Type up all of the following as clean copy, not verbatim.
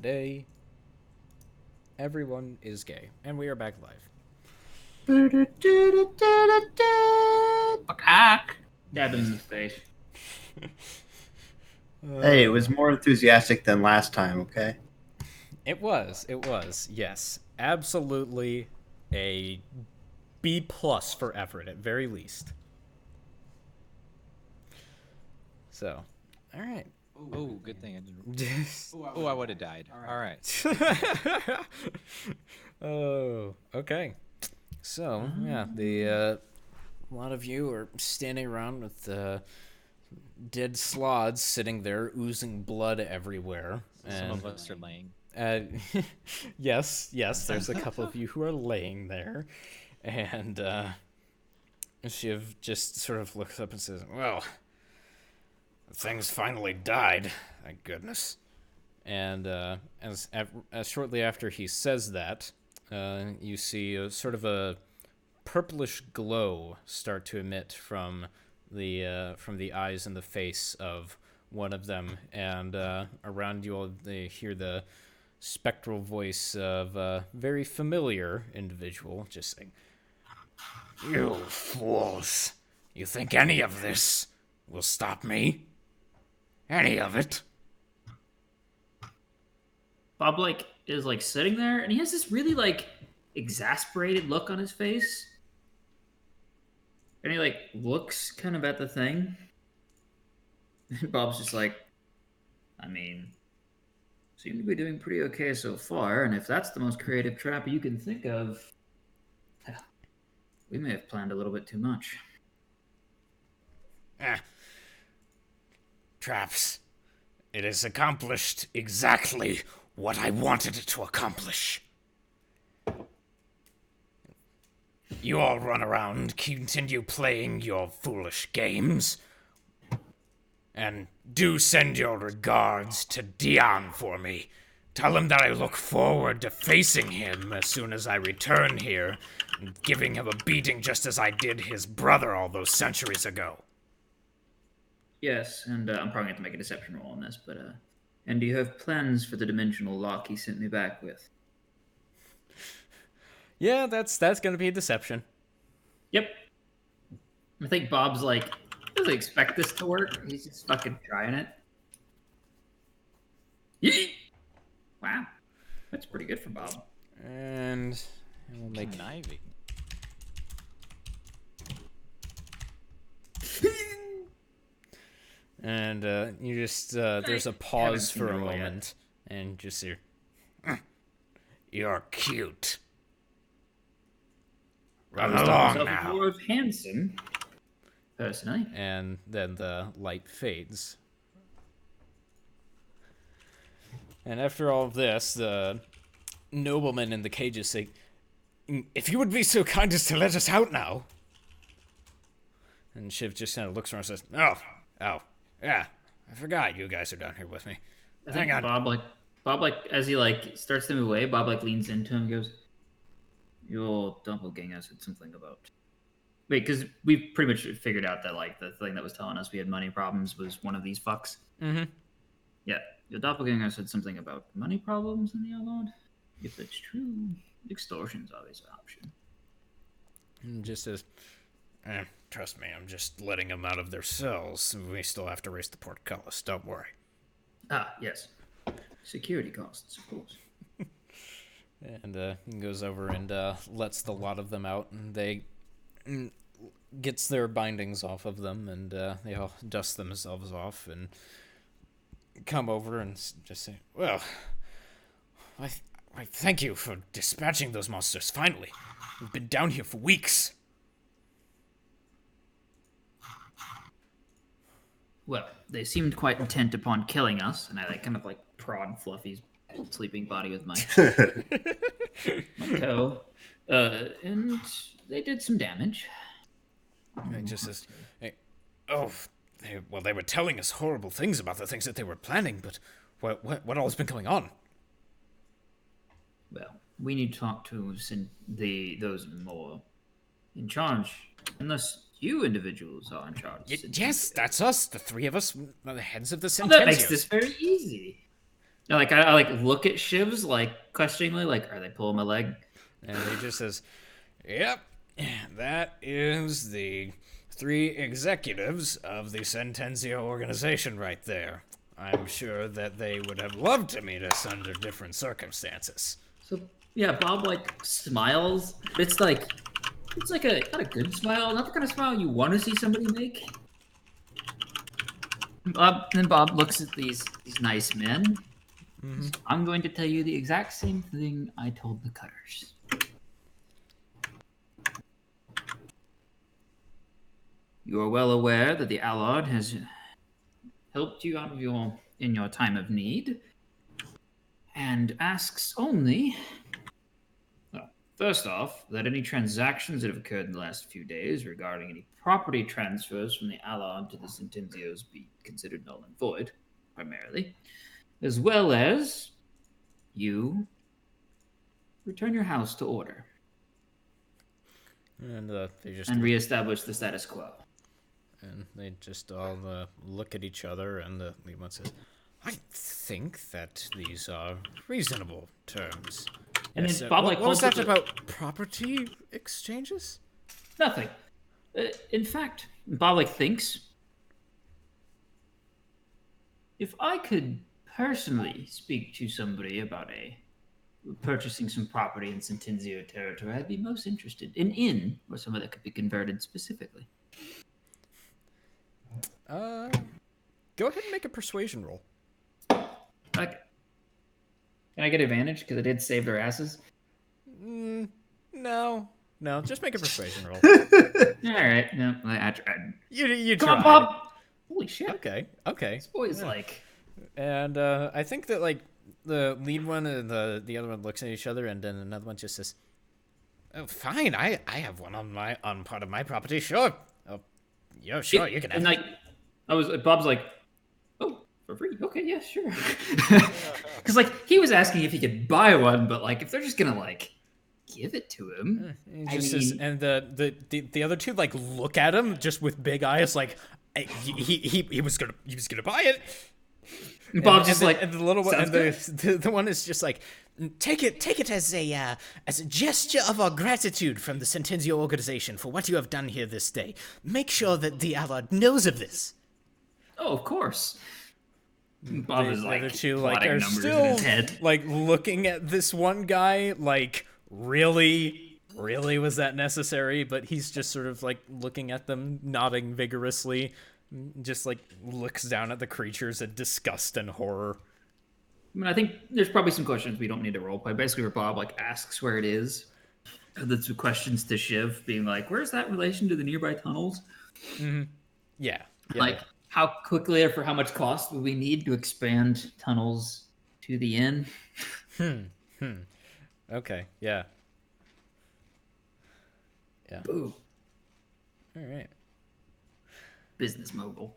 today everyone is gay, and we are back live. Hack. Dab him in the face. Hey, it was more enthusiastic than last time, okay? It was, yes. Absolutely a B plus for effort at very least. So, alright. Oh, good thing I didn't. Oh, I would have died. All right. Oh, okay. So, yeah, a lot of you are standing around with dead sloths sitting there, oozing blood everywhere. Some of us are laying. Yes, there's a couple of you who are laying there. And Shiv just sort of looks up and says, well, the thing's finally died, thank goodness. And as shortly after he says that, you see a sort of a purplish glow start to emit from the eyes and the face of one of them, and around you all they hear the spectral voice of a very familiar individual just saying, "You fools! You think any of this will stop me? Any of it?" Bob is sitting there, and he has this really exasperated look on his face, and he looks kind of at the thing. And Bob's just like, I mean, seem to be doing pretty okay so far, and if that's the most creative trap you can think of, we may have planned a little bit too much. Traps. It has accomplished exactly what I wanted it to accomplish. You all run around, continue playing your foolish games, and do send your regards to Dion for me. Tell him that I look forward to facing him as soon as I return here, and giving him a beating just as I did his brother all those centuries ago. Yes, and I'm probably going to have to make a deception roll on this, but, and do you have plans for the dimensional lock he sent me back with? Yeah, that's gonna be a deception. Yep. I think Bob's doesn't expect this to work. He's just fucking trying it. Yeet! Wow. That's pretty good for Bob. And we'll make An ivy. And you just there's a pause for a moment, and just hear, "You're cute. Run along now." More of handsome, personally. And then the light fades. And after all of this, the nobleman in the cages say, "If you would be so kind as to let us out now." And Shiv just kind of looks around and says, "Oh, yeah, I forgot you guys are down here with me. Hang on." Bob as he starts to move away, Bob leans into him and goes, "Your doppelganger said something about..." Wait, because we've pretty much figured out that the thing that was telling us we had money problems was one of these fucks. Mm-hmm. Yeah, your doppelganger said something about money problems in the Outlaw. If that's true, extortion's always an option. And just says, "Trust me, I'm just letting them out of their cells. We still have to raise the portcullis, don't worry." Ah, yes. Security costs, of course. And he goes over and lets the lot of them out, and they gets their bindings off of them, and they all dust themselves off and come over and just say, "Well, I thank you for dispatching those monsters, finally. We've been down here for weeks." Well, they seemed quite intent upon killing us, and I kind of prod Fluffy's sleeping body with my toe. And they did some damage. And he just says, "Hey, they were telling us horrible things about the things that they were planning, but what all has been going on?" Well, we need to talk to those more in charge, unless you individuals are in charge. Yes, that's us, the three of us, the heads of the Well, that makes Centennials. this very easy. Like I like look at Shivs like questioningly, like, are they pulling my leg? And he just says, "Yep, that is the 3 executives of the Sentenzio organization right there. I'm sure that they would have loved to meet us under different circumstances." So yeah, Bob like smiles. It's like a not a good smile, not the kind of smile you want to see somebody make. Then Bob looks at these nice men. I'm going to tell you the exact same thing I told the Cutters. You are well aware that the Allard has helped you out of in your time of need, and asks only, well, first off, that any transactions that have occurred in the last few days regarding any property transfers from the Allard to the Centenzios be considered null and void, primarily, as well as you return your house to order And they just and reestablish the status quo. And they just all look at each other, and the lead one says, "I think that these are reasonable terms." And Yes, then Bob like what was holds that up the- about property exchanges? Nothing. In fact, Bob like thinks, if I could personally speak to somebody about purchasing some property in Centenzio territory, I'd be most interested in inn or somewhere that could be converted specifically. Go ahead and make a persuasion roll. Like, can I get advantage because I did save their asses? No, just make a persuasion roll. All right, no, I tried. You Come on, tried. Bob. Holy shit! Okay. This boy's like, And I think that like the lead one and the other one looks at each other, and then another one just says, "Oh, fine. I have one on part of my property. Sure. Oh, yeah, sure. You can have." and like, Bob's like, oh, for free? Okay, yeah, sure. Because like he was asking if he could buy one, but like if they're just gonna like give it to him, He just says, and the other two like look at him just with big eyes, like he was gonna buy it. Bob's just like, and the little one, and good. the one is just like, take it as a gesture of our gratitude from the Centenzio organization for what you have done here this day. Make sure that the Allard knows of this. oh, of course. Bob is The like other two like plotting are numbers still in his head. like looking at this one guy like really was that necessary? But he's just sort of like looking at them, nodding vigorously, just like looks down at the creatures in disgust and horror. I mean, I think there's probably some questions we don't need to roleplay. Basically, where Bob like asks where it is. And the two questions to Shiv, being like, "Where's that relation to the nearby tunnels? Yeah. Like, how quickly or for how much cost would we need to expand tunnels to the inn?" Okay. Yeah. Boo, All right. business mogul.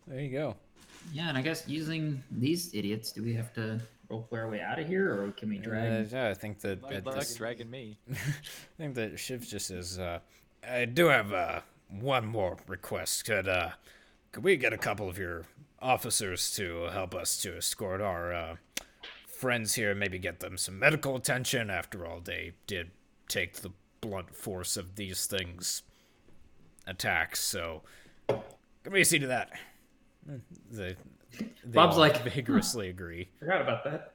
There you go. Yeah, and I guess using these idiots, do we have to roleplay our way out of here, or can we drag? I think that Good luck dragging me. I think that Shiv just says, "I do have one more request. Could we get a couple of your officers to help us to escort our friends here? Maybe get them some medical attention. After all, they did take the blunt force of these things attacks. So, can we see to that?" They Bob's all like, vigorously agree. Forgot about that.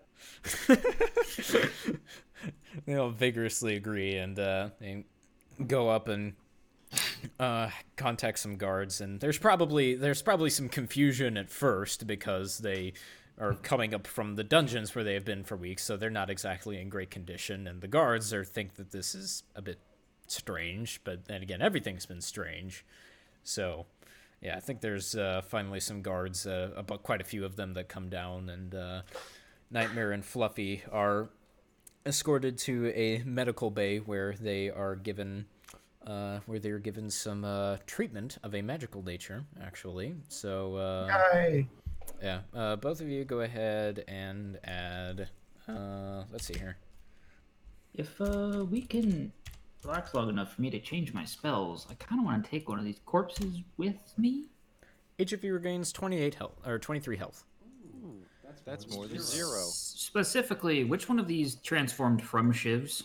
They all vigorously agree, and they go up and contact some guards. And there's probably some confusion at first because they are coming up from the dungeons where they have been for weeks, so they're not exactly in great condition. And the guards think that this is a bit strange, but then again, everything's been strange. So, yeah, I think there's finally some guards, about quite a few of them that come down, and Nightmare and Fluffy are escorted to a medical bay where they are given some treatment of a magical nature, actually. So, Yay. yeah, both of you go ahead and add. Let's see here. If we can relax long enough for me to change my spells, I kind of want to take one of these corpses with me. Each of you regains 28 health or 23 health. That's more than 0. Specifically, which one of these transformed from shivs?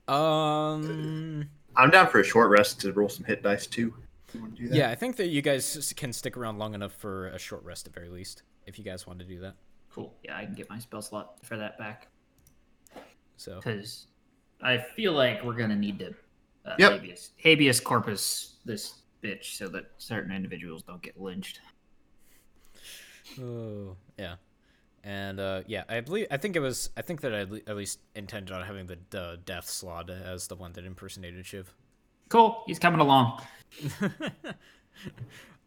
Um. I'm down for a short rest to roll some hit dice too. You want to do that? Yeah, I think that you guys can stick around long enough for a short rest at very least, if you guys want to do that. Cool. Yeah, I can get my spell slot for that back. So. Because I feel like we're going to need to Yep. habeas corpus this bitch so that certain individuals don't get lynched. Oh yeah, and yeah, I think that I at least intended on having the death slot as the one that impersonated Shiv. Cool. He's coming along.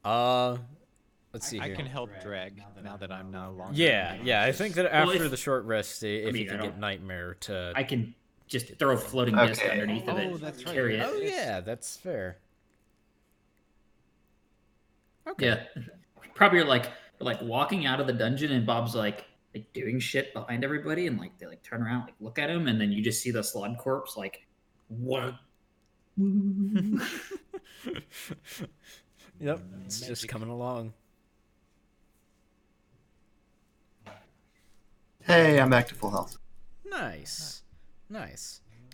Let's see I here. can help drag now that I'm no longer. Yeah, I think that after if- the short rest, if mean, you I can get don't- Nightmare to. I can just throw a floating disc Okay. underneath of it. Oh, that's right. Carry it. Oh yeah, that's fair. Okay. Yeah. Probably like walking out of the dungeon and Bob's like doing shit behind everybody and like they like turn around, like look at him, and then you just see the slud corpse like what? Yep, it's just coming along. Hey, I'm back to full health. Nice.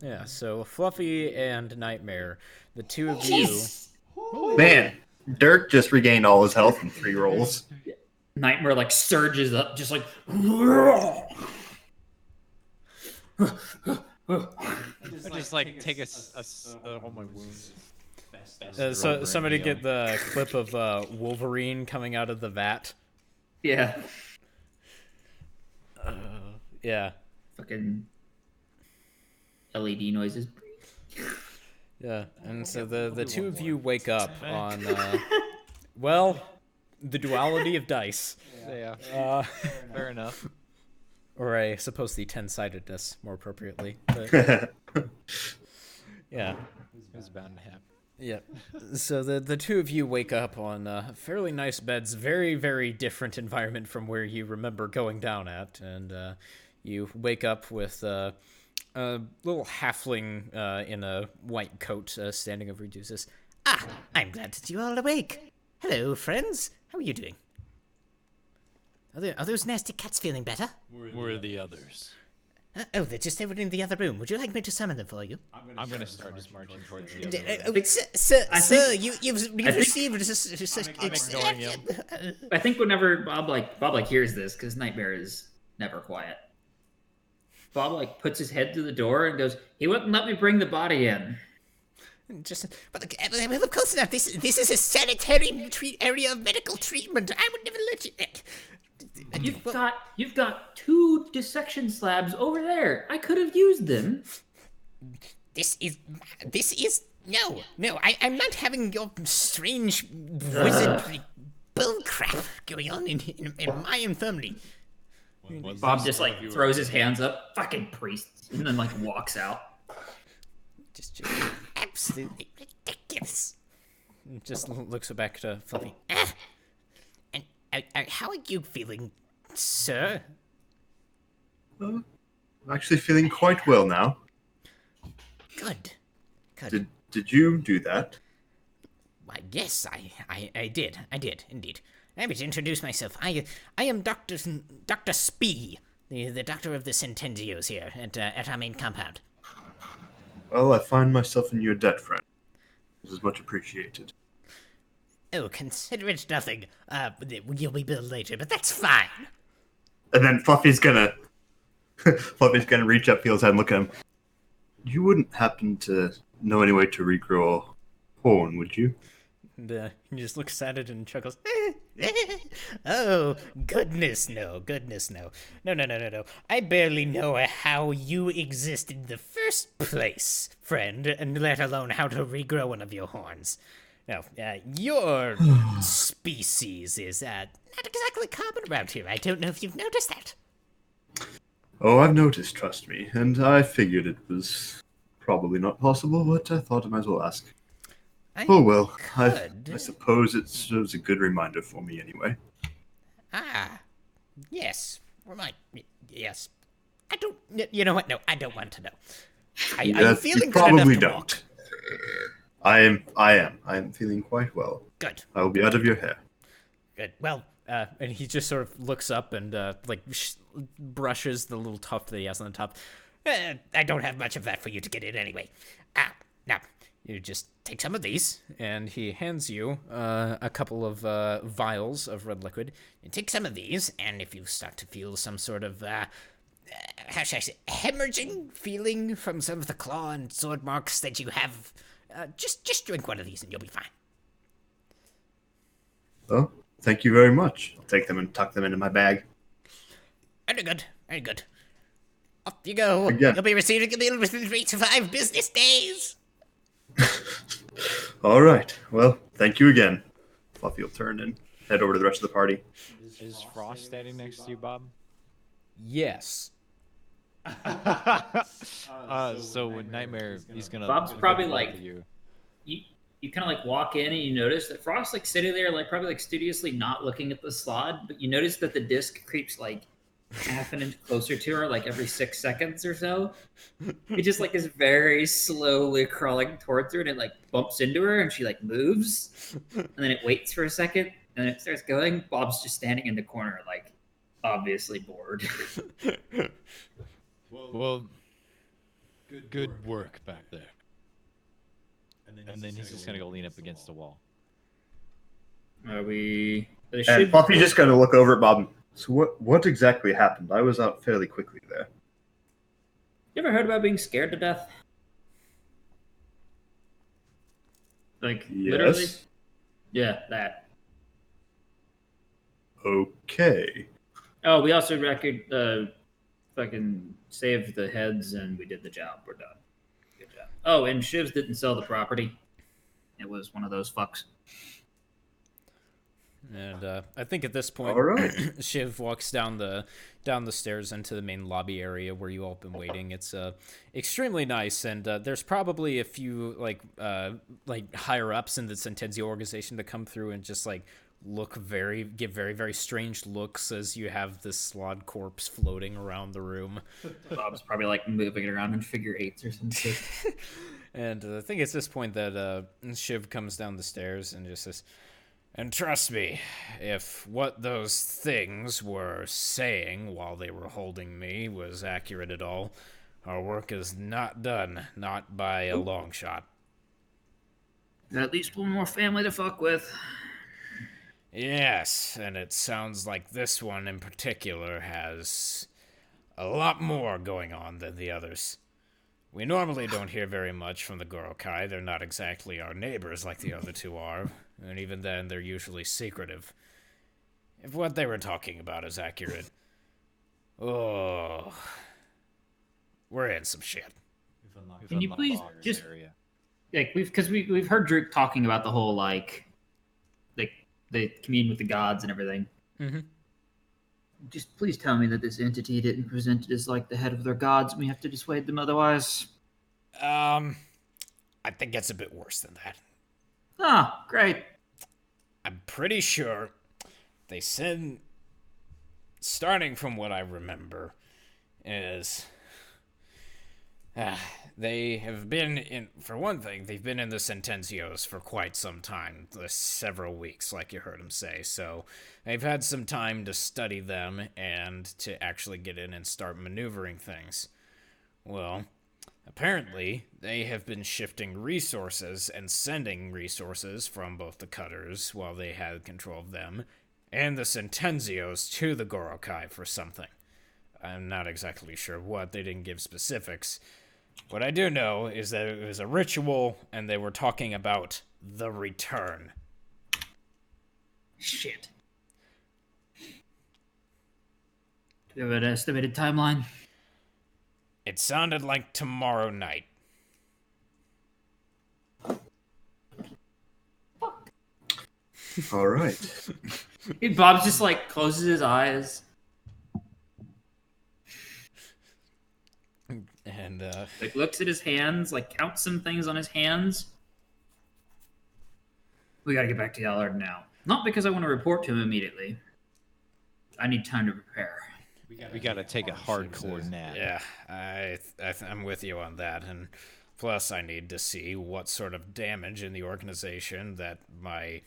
Yeah, so Fluffy and Nightmare, the two of you. Man, Dirk just regained all his health in 3 rolls. Nightmare like surges up, just like. I just like take all my wounds. So somebody get the clip of Wolverine coming out of the vat. Yeah. Yeah. Fucking LED noises. Yeah, and so the two of you wake up on, well, the duality of dice. Yeah. Fair enough. Or I suppose the 10-sidedness, more appropriately. But, yeah. It was bound to happen. Yeah. So the two of you wake up on fairly nice beds, very, very different environment from where you remember going down at, and you wake up with a little halfling in a white coat standing over you. Says, Ah, I'm glad that you're all awake. Hello, friends. How are you doing? Are those nasty cats feeling better? Where are the others? Oh, they're just over in the other room. Would you like me to summon them for you? I'm gonna start just marching towards the other room. Sir, you've think- received I'm ignoring him. I think whenever Bob hears this, because Nightmare is never quiet. Bob like puts his head through the door and goes, "He wouldn't let me bring the body in." Well, of course not. This is a sanitary area of medical treatment. I would never let you. You've got 2 dissection slabs over there. I could have used them. This is no. I'm not having your strange wizardry bullcrap going on in my infirmary. Bob just like throws his hands up, fucking priest, and then like walks out. Just absolutely ridiculous. just looks back to Fluffy. And how are you feeling, sir? I'm actually feeling quite well now. Good. Good. Did you do that? Why, yes, I did. I did, indeed. I would introduce myself. I am Dr. Spee, the doctor of the Centennials here at our main compound. Well, I find myself in your debt, friend. This is much appreciated. Oh, consider it nothing. You'll be billed later, but that's fine. And then Fluffy's gonna reach up, feel his head, and look at him. You wouldn't happen to know any way to regrow a horn, would you? And he just looks at it and chuckles. Oh, goodness no. No. I barely know how you exist in the first place, friend, and let alone how to regrow one of your horns. No, your species is not exactly common around here. I don't know if you've noticed that. Oh, I've noticed, trust me, and I figured it was probably not possible, but I thought I might as well ask. Oh well, I suppose it serves a good reminder for me anyway. Ah, yes. Yes. I don't. You know what? No, I don't want to know. I'm feeling you good enough probably to don't. walk. I am feeling quite well. Good. I will be out of your hair. Good. Well, And he just sort of looks up and brushes the little tuft that he has on the top. I don't have much of that for you to get in anyway. Now, you just take some of these. And he hands you a couple of vials of red liquid. You take some of these, and if you start to feel some sort of, how should I say, hemorrhaging feeling from some of the claw and sword marks that you have, just drink one of these and you'll be fine. Well, thank you very much. I'll take them and tuck them into my bag. Very good, very good. Off you go. Again. You'll be receiving a meal within 3 to 5 business days. All right. Well, thank you again. Fluffy will turn and head over to the rest of the party. Is Frost standing next to you, Bob? Yes. So when Nightmare, he's gonna. Bob's probably like you. You kind of like walk in and you notice that Frost's like sitting there, like probably like studiously not looking at the slot, but you notice that the disc creeps like half an inch closer to her, like every 6 seconds or so. It just like is very slowly crawling towards her, and it like bumps into her, and she like moves, and then it waits for a second, and then it starts going. Bob's just standing in the corner, like obviously bored. Well, good work back there. And then he's just gonna go lean up against the wall. Are we? And Fluffy's just going to look over at Bob. So what exactly happened? I was out fairly quickly there. You ever heard about being scared to death? Like literally? Yes. Yeah, that. Okay. Oh, we also fucking saved the heads and we did the job. We're done. Good job. Oh, and Shivs didn't sell the property. It was one of those fucks. And I think at this point, All right. Shiv walks down the stairs into the main lobby area where you all been waiting. It's extremely nice, and there's probably a few like higher ups in the Sentenzio organization that come through and just like give very very strange looks as you have this slod corpse floating around the room. Bob's probably like moving it around in figure eights or something. And I think it's this point that Shiv comes down the stairs and just says, "And trust me, if what those things were saying while they were holding me was accurate at all, our work is not done, not by a long shot." Got at least one more family to fuck with. Yes, and it sounds like this one in particular has a lot more going on than the others. We normally don't hear very much from the Gorokai. They're not exactly our neighbors like the other two are, and even then they're usually secretive. If what they were talking about is accurate, oh, we're in some shit. Can you please just like we've heard Drake talking about the whole like the commune with the gods and everything. Mm-hmm. Just please tell me that this entity didn't present it as like the head of their gods and we have to dissuade them otherwise. I think it's a bit worse than that. Ah, great. I'm pretty sure they said, starting from what I remember, is they have been in, for one thing, they've been in the Sentenzios for quite some time, several weeks, like you heard him say, so they've had some time to study them and to actually get in and start maneuvering things. Well, apparently, they have been shifting resources and sending resources from both the Cutters, while they had control of them, and the Sentenzios to the Gorokai for something. I'm not exactly sure what, they didn't give specifics. What I do know is that it was a ritual, and they were talking about the return. Shit. Do you have an estimated timeline? It sounded like tomorrow night. All right. Bob just like closes his eyes. And Like looks at his hands, like counts some things on his hands. We gotta get back to Yallard now. Not because I want to report to him immediately. I need time to prepare. We gotta take a hardcore nap. yeah, I'm with you on that. And plus, I need to see what sort of damage in the organization that my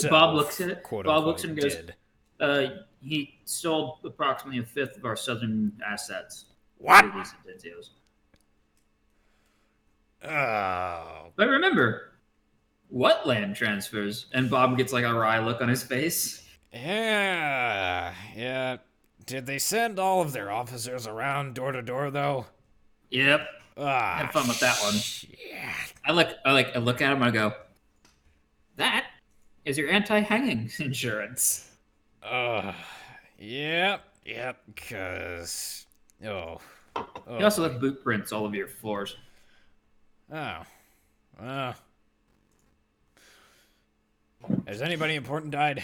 Bob looks at it. quote Bob unquote, looks and goes, did. He stole approximately a fifth of our southern assets. What? Pretty decent details. Oh. But remember, what land transfers? And Bob gets like a wry look on his face. Yeah. Did they send all of their officers around door to door, though? Yep. Ah, Had fun with that one. shit. I look at him and I go, that is your anti-hanging insurance. Yep, because... Oh. You also left boot prints all over your floors. Oh. Has anybody important died?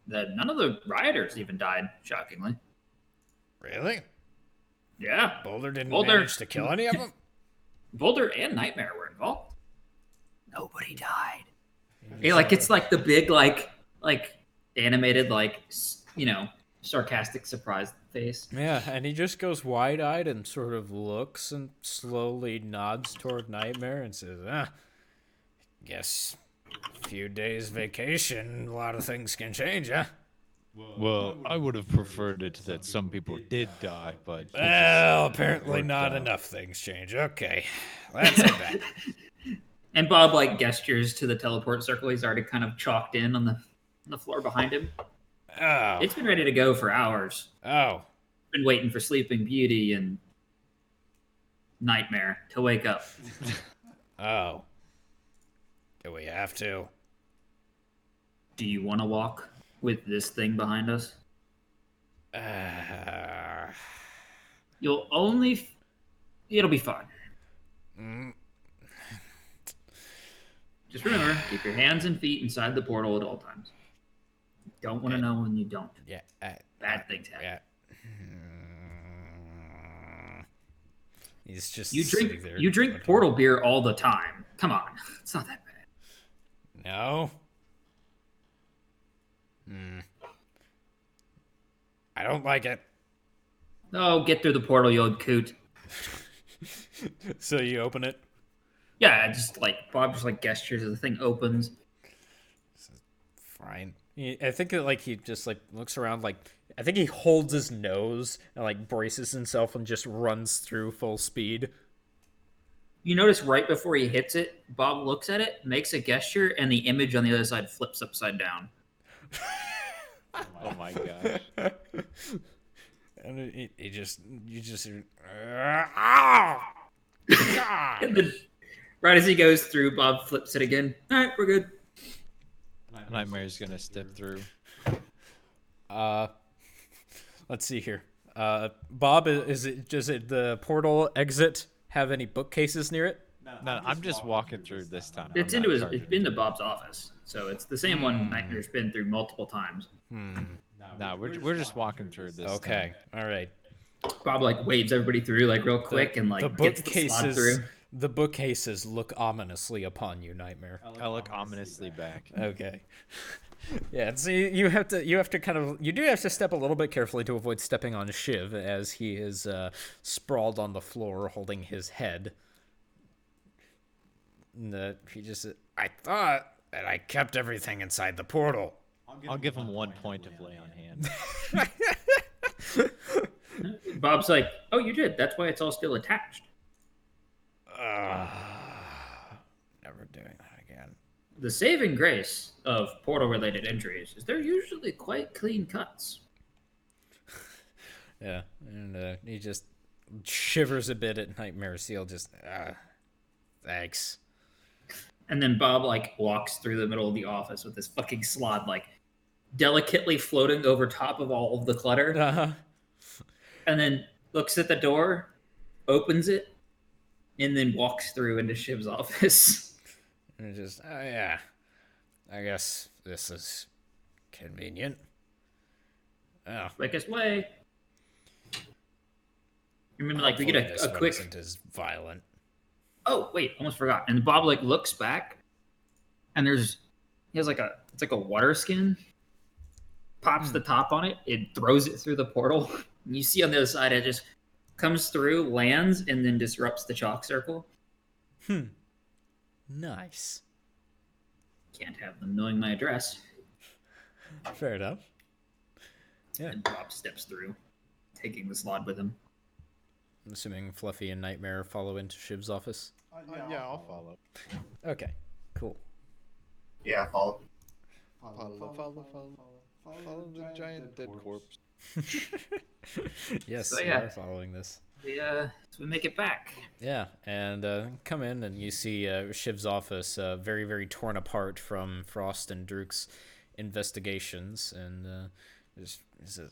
None of the rioters even died, shockingly. Really? Yeah. Boulder didn't manage to kill any of them? Boulder and Nightmare were involved. Nobody died. Hey, like it's like the big like animated sarcastic surprised face. Yeah, and he just goes wide-eyed and sort of looks and slowly nods toward Nightmare and says, guess a few days vacation, a lot of things can change, huh? Well, I would have preferred it that some people did die, but... Well, apparently not enough things change. Okay, that's a bet. And Bob like gestures to the teleport circle he's already kind of chalked in on the floor behind him. Oh. It's been ready to go for hours. Oh. Been waiting for Sleeping Beauty and Nightmare to wake up. Oh. Do we have to? Do you want to walk with this thing behind us? It'll be fun. Just remember, keep your hands and feet inside the portal at all times. Don't want to know when you don't. Yeah. Bad things happen. Yeah. He's just You sitting there. drink portal beer all the time. Come on, it's not that bad. No. I don't like it. Oh, get through the portal, you old coot. So you open it? Yeah, Bob just like gestures as the thing opens. Fine. I think that he just looks around I think he holds his nose and braces himself and just runs through full speed. You notice right before he hits it, Bob looks at it, makes a gesture, and the image on the other side flips upside down. Oh my gosh. And you just hear, And then, right as he goes through, Bob flips it again. All right, we're good. Nightmare's gonna step through. Let's see here. Bob, does it the portal exit have any bookcases near it? No, I'm just walking through this time. It's into Bob's office, so it's the same one Nightmare's been through multiple times. No, we're just walking through this. Okay, all right. Bob waves everybody through real quick and the gets the slot through. The bookcases look ominously upon you, Nightmare. I look ominously back. Okay. Yeah, so you have to step a little bit carefully to avoid stepping on Shiv as he is sprawled on the floor holding his head. I thought that I kept everything inside the portal. I'll give him 1 point of lay on hand. Bob's like, oh, you did. That's why it's all still attached. Never doing that again. The saving grace of portal-related injuries is they're usually quite clean cuts. Yeah, and he just shivers a bit at Nightmare Seal. Thanks. And then Bob walks through the middle of the office with this fucking slot delicately floating over top of all of the clutter. Uh-huh. And then looks at the door, opens it, and then walks through into Shiv's office. And just, oh yeah, I guess this is convenient. Oh, Quickest way. Remember, we get hopefully a this quick. isn't as violent. Oh wait, almost forgot. And Bob looks back, and he has it's like a water skin. Pops the top on it. It throws it through the portal. And you see on the other side, it just comes through, lands, and then disrupts the chalk circle. Nice. can't have them knowing my address. Fair enough. Yeah. And Bob steps through, taking the slot with him. I'm assuming Fluffy and Nightmare follow into Shiv's office. Yeah, I'll follow. Okay, cool. Yeah, follow. Follow the giant dead corpse. Yes, So, we yeah. are following this. So we make it back. Yeah, and come in and you see Shiv's office very, very torn apart from Frost and Druk's investigations, and he says,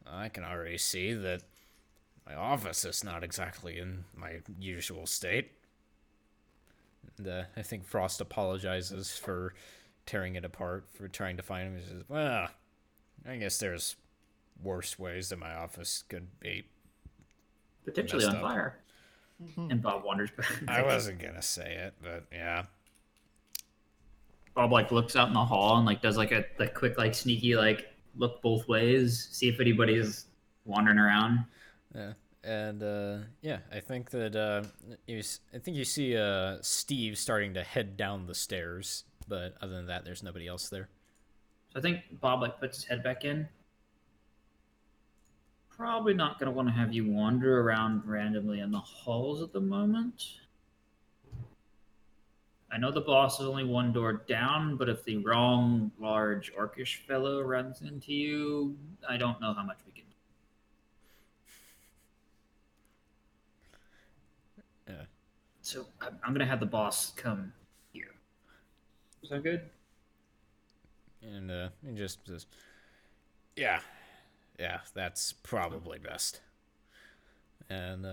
I can already see that my office is not exactly in my usual state. And I think Frost apologizes for tearing it apart, for trying to find him. He says, well, I guess there's worse ways that my office could be. Potentially on Messed up. fire. And Bob wanders back. I wasn't gonna say it, but yeah. Bob like looks out in the hall and like does like a quick like sneaky like look both ways, see if anybody's wandering around. Yeah, and yeah, I think that you see Steve starting to head down the stairs, but other than that, there's nobody else there. So I think Bob like puts his head back in. Probably not gonna want to have you wander around randomly in the halls at the moment. I know the boss is only one door down, but if the wrong large orcish fellow runs into you, I don't know how much we can do. Yeah. So I'm gonna have the boss come here. Is that good? And he just says, yeah, that's probably best. And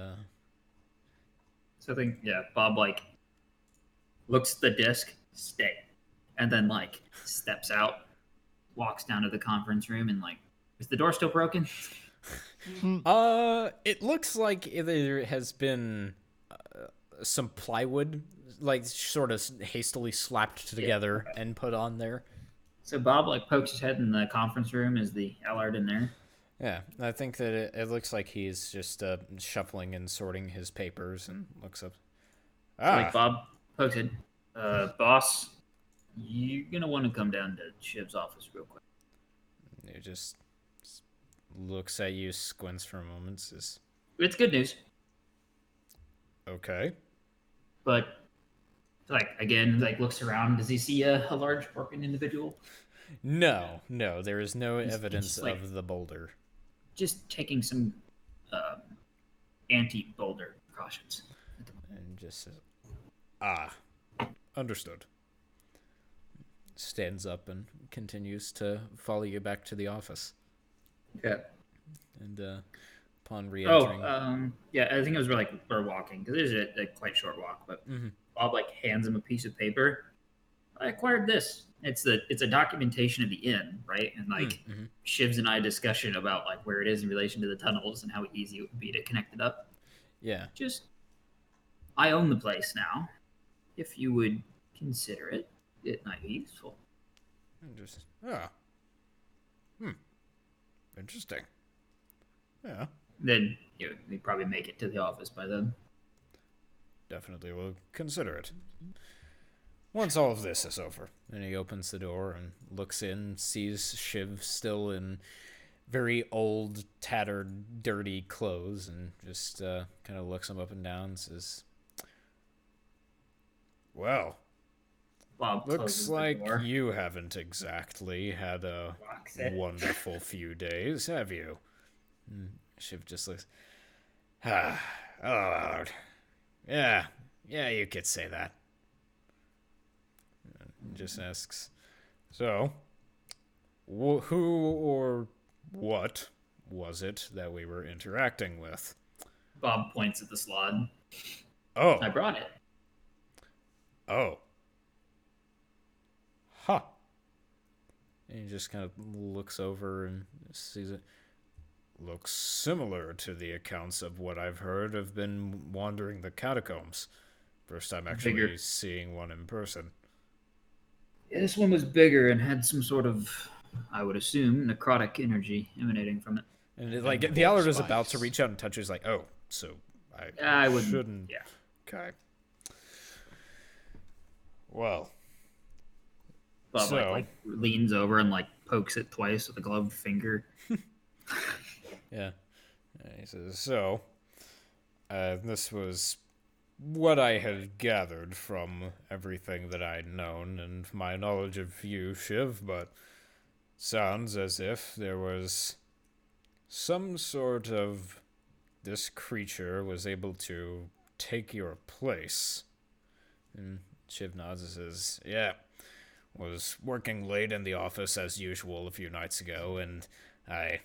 So I think Bob like looks at the disc, stay, and then like steps out, walks down to the conference room, and like, is the door still broken? It looks like there has been some plywood, like sort of hastily slapped together and put on there. So Bob like pokes his head in the conference room. Is the Allard in there? Yeah, I think that it looks like he's just shuffling and sorting his papers and looks up. So, like Bob pokes it. Boss, you're gonna want to come down to Shiv's office real quick. He just looks at you, squints for a moment, says, It's good news, okay. but like again, like looks around. Does he see a large orphan individual? No, there is no He's evidence just, like, of the boulder. Just taking some anti-boulder precautions. And just says, understood. Stands up and continues to follow you back to the office. Yeah. And upon re-entering... I think it was we're walking, because it is a quite short walk, but Bob like hands him a piece of paper. I acquired this. It's a documentation of the inn, right? And like Shiv's and I discussion about like where it is in relation to the tunnels and how easy it would be to connect it up. Yeah. Just, I own the place now. If you would consider it, it might be useful. And just, interesting. Yeah. Then we probably make it to the office by then. Definitely will consider it. Once all of this is over. And he opens the door and looks in, sees Shiv still in very old, tattered, dirty clothes, and just kind of looks him up and down and says, well, Bob looks closes the like door. you haven't exactly had a Locks it. wonderful few days, have you? And Shiv just looks, Lord. Yeah, you could say that. And just asks, so, who or what was it that we were interacting with? Bob points at the slot. Oh. I brought it. Oh. Huh. And he just kind of looks over and sees it. Looks similar to the accounts of what I've heard have been wandering the catacombs. First time actually Bigger. seeing one in person. Yeah, this one was bigger and had some sort of, I would assume, necrotic energy emanating from it. And the Allard is about to reach out and touch. He's like, oh, so I wouldn't. shouldn't. Yeah. Okay. Well, Bob So- like leans over and like pokes it twice with a gloved finger. Yeah. And he says, so, this was what I had gathered from everything that I'd known and my knowledge of you, Shiv, but sounds as if there was some sort of this creature was able to take your place. And Shiv nods and says, yeah, was working late in the office as usual a few nights ago, and I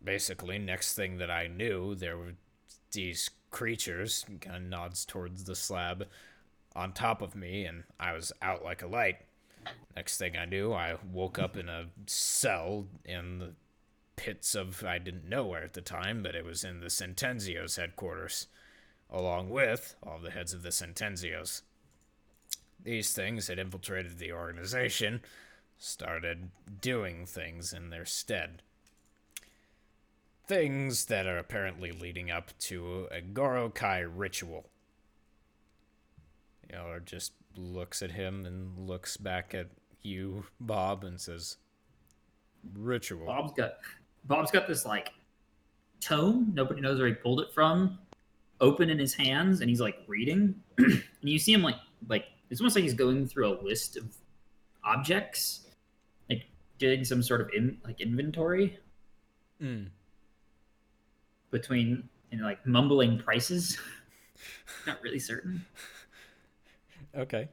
basically, next thing that I knew, there were these creatures, kind of nods towards the slab, on top of me, and I was out like a light. Next thing I knew, I woke up in a cell in the pits of, I didn't know where at the time, but it was in the Centenzio's headquarters, along with all the heads of the Centenzio's. These things had infiltrated the organization, started doing things in their stead. Things that are apparently leading up to a Gorokai ritual. Or just looks at him and looks back at you, Bob, and says, ritual. Bob's got this like tome, nobody knows where he pulled it from, open in his hands, and he's like reading. And you see him like it's almost like he's going through a list of objects, like doing some sort of inventory. Between like mumbling prices. Not really certain. Okay.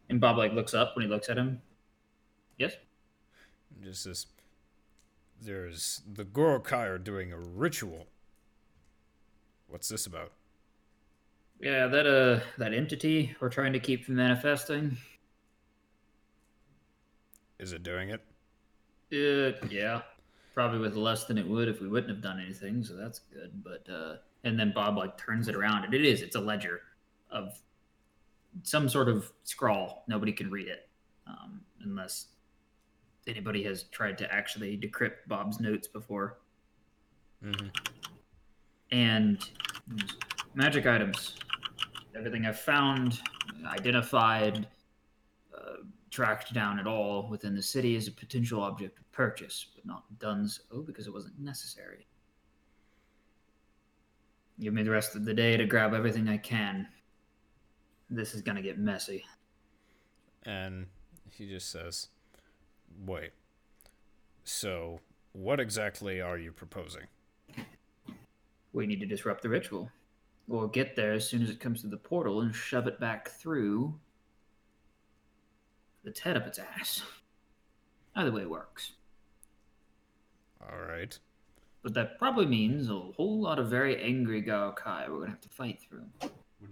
And Bob like looks up when he looks at him. Yes? Just this. There's the Gorokai are doing a ritual. What's this about? Yeah, that entity we're trying to keep from manifesting. Is it doing it? Yeah. Probably with less than it would if we wouldn't have done anything, so that's good. But and then Bob like turns it around, and it's a ledger of some sort of scrawl. Nobody can read it unless anybody has tried to actually decrypt Bob's notes before. Mm-hmm. And magic items, everything I've found, identified, tracked down at all within the city is a potential object of purchase, but not done so because it wasn't necessary. Give me the rest of the day to grab everything I can. This is gonna get messy. And he just says, wait. So, what exactly are you proposing? We need to disrupt the ritual. Or get there as soon as it comes to the portal and shove it back through its head up its ass. Either way works. Alright. But that probably means a whole lot of very angry Gaokai we're gonna have to fight through.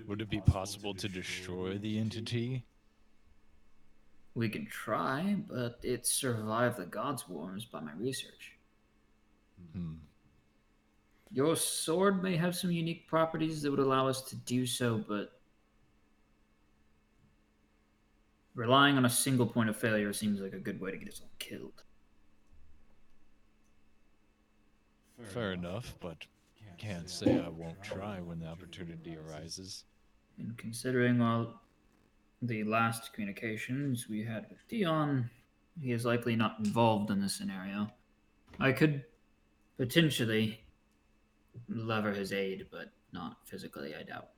Would it be possible to destroy the entity? We can try, but it survived the Gods' Wars by my research. Your sword may have some unique properties that would allow us to do so, but relying on a single point of failure seems like a good way to get us all killed. Fair enough, but can't say I won't try when the opportunity arises. And considering all the last communications we had with Dion, he is likely not involved in this scenario. I could potentially lever his aid, but not physically, I doubt.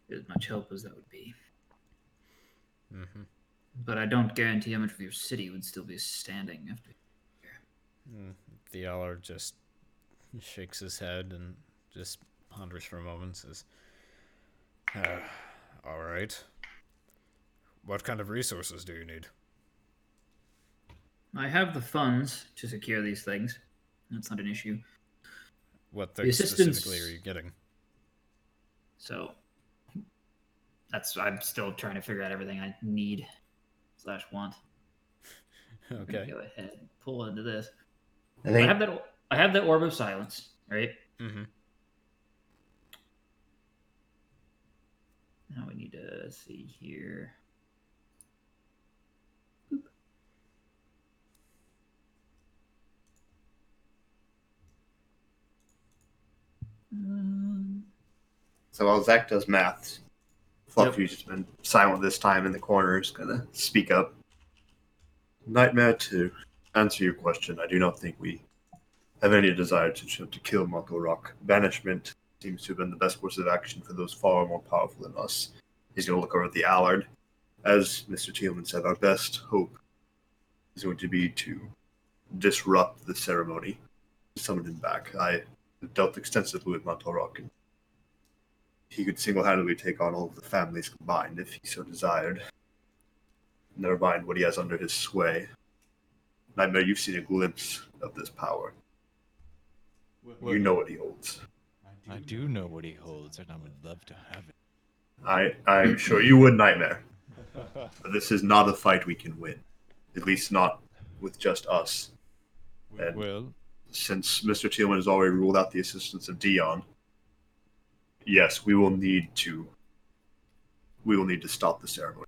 As much help as that would be. Mm-hmm. But I don't guarantee how much of your city would still be standing after. Thealar just shakes his head and just ponders for a moment and says, alright. What kind of resources do you need? I have the funds to secure these things. That's not an issue. What things specifically are you getting? So, I'm still trying to figure out everything I need / want. Okay. Go ahead and pull into this. I think I have that orb of silence, right? Mm-hmm. Now we need to see here. so while Zach does maths, Fluffy's just been silent this time in the corner, is gonna speak up. Nightmare, to answer your question, I do not think we have any desire to kill Marco Rock. Banishment seems to have been the best course of action for those far more powerful than us. He's going to look over at the Allard. As Mr. Thielman said, our best hope is going to be to disrupt the ceremony, summon him back. I have dealt extensively with Marco Rock, and he could single-handedly take on all of the families combined if he so desired. Never mind what he has under his sway. Nightmare, you've seen a glimpse of this power. You know what he holds. I do know what he holds, and I would love to have it. I'm sure you would, Nightmare. But this is not a fight we can win. At least not with just us. And Well, since Mr. Thielman has already ruled out the assistance of Dion, yes, we will need to stop the ceremony.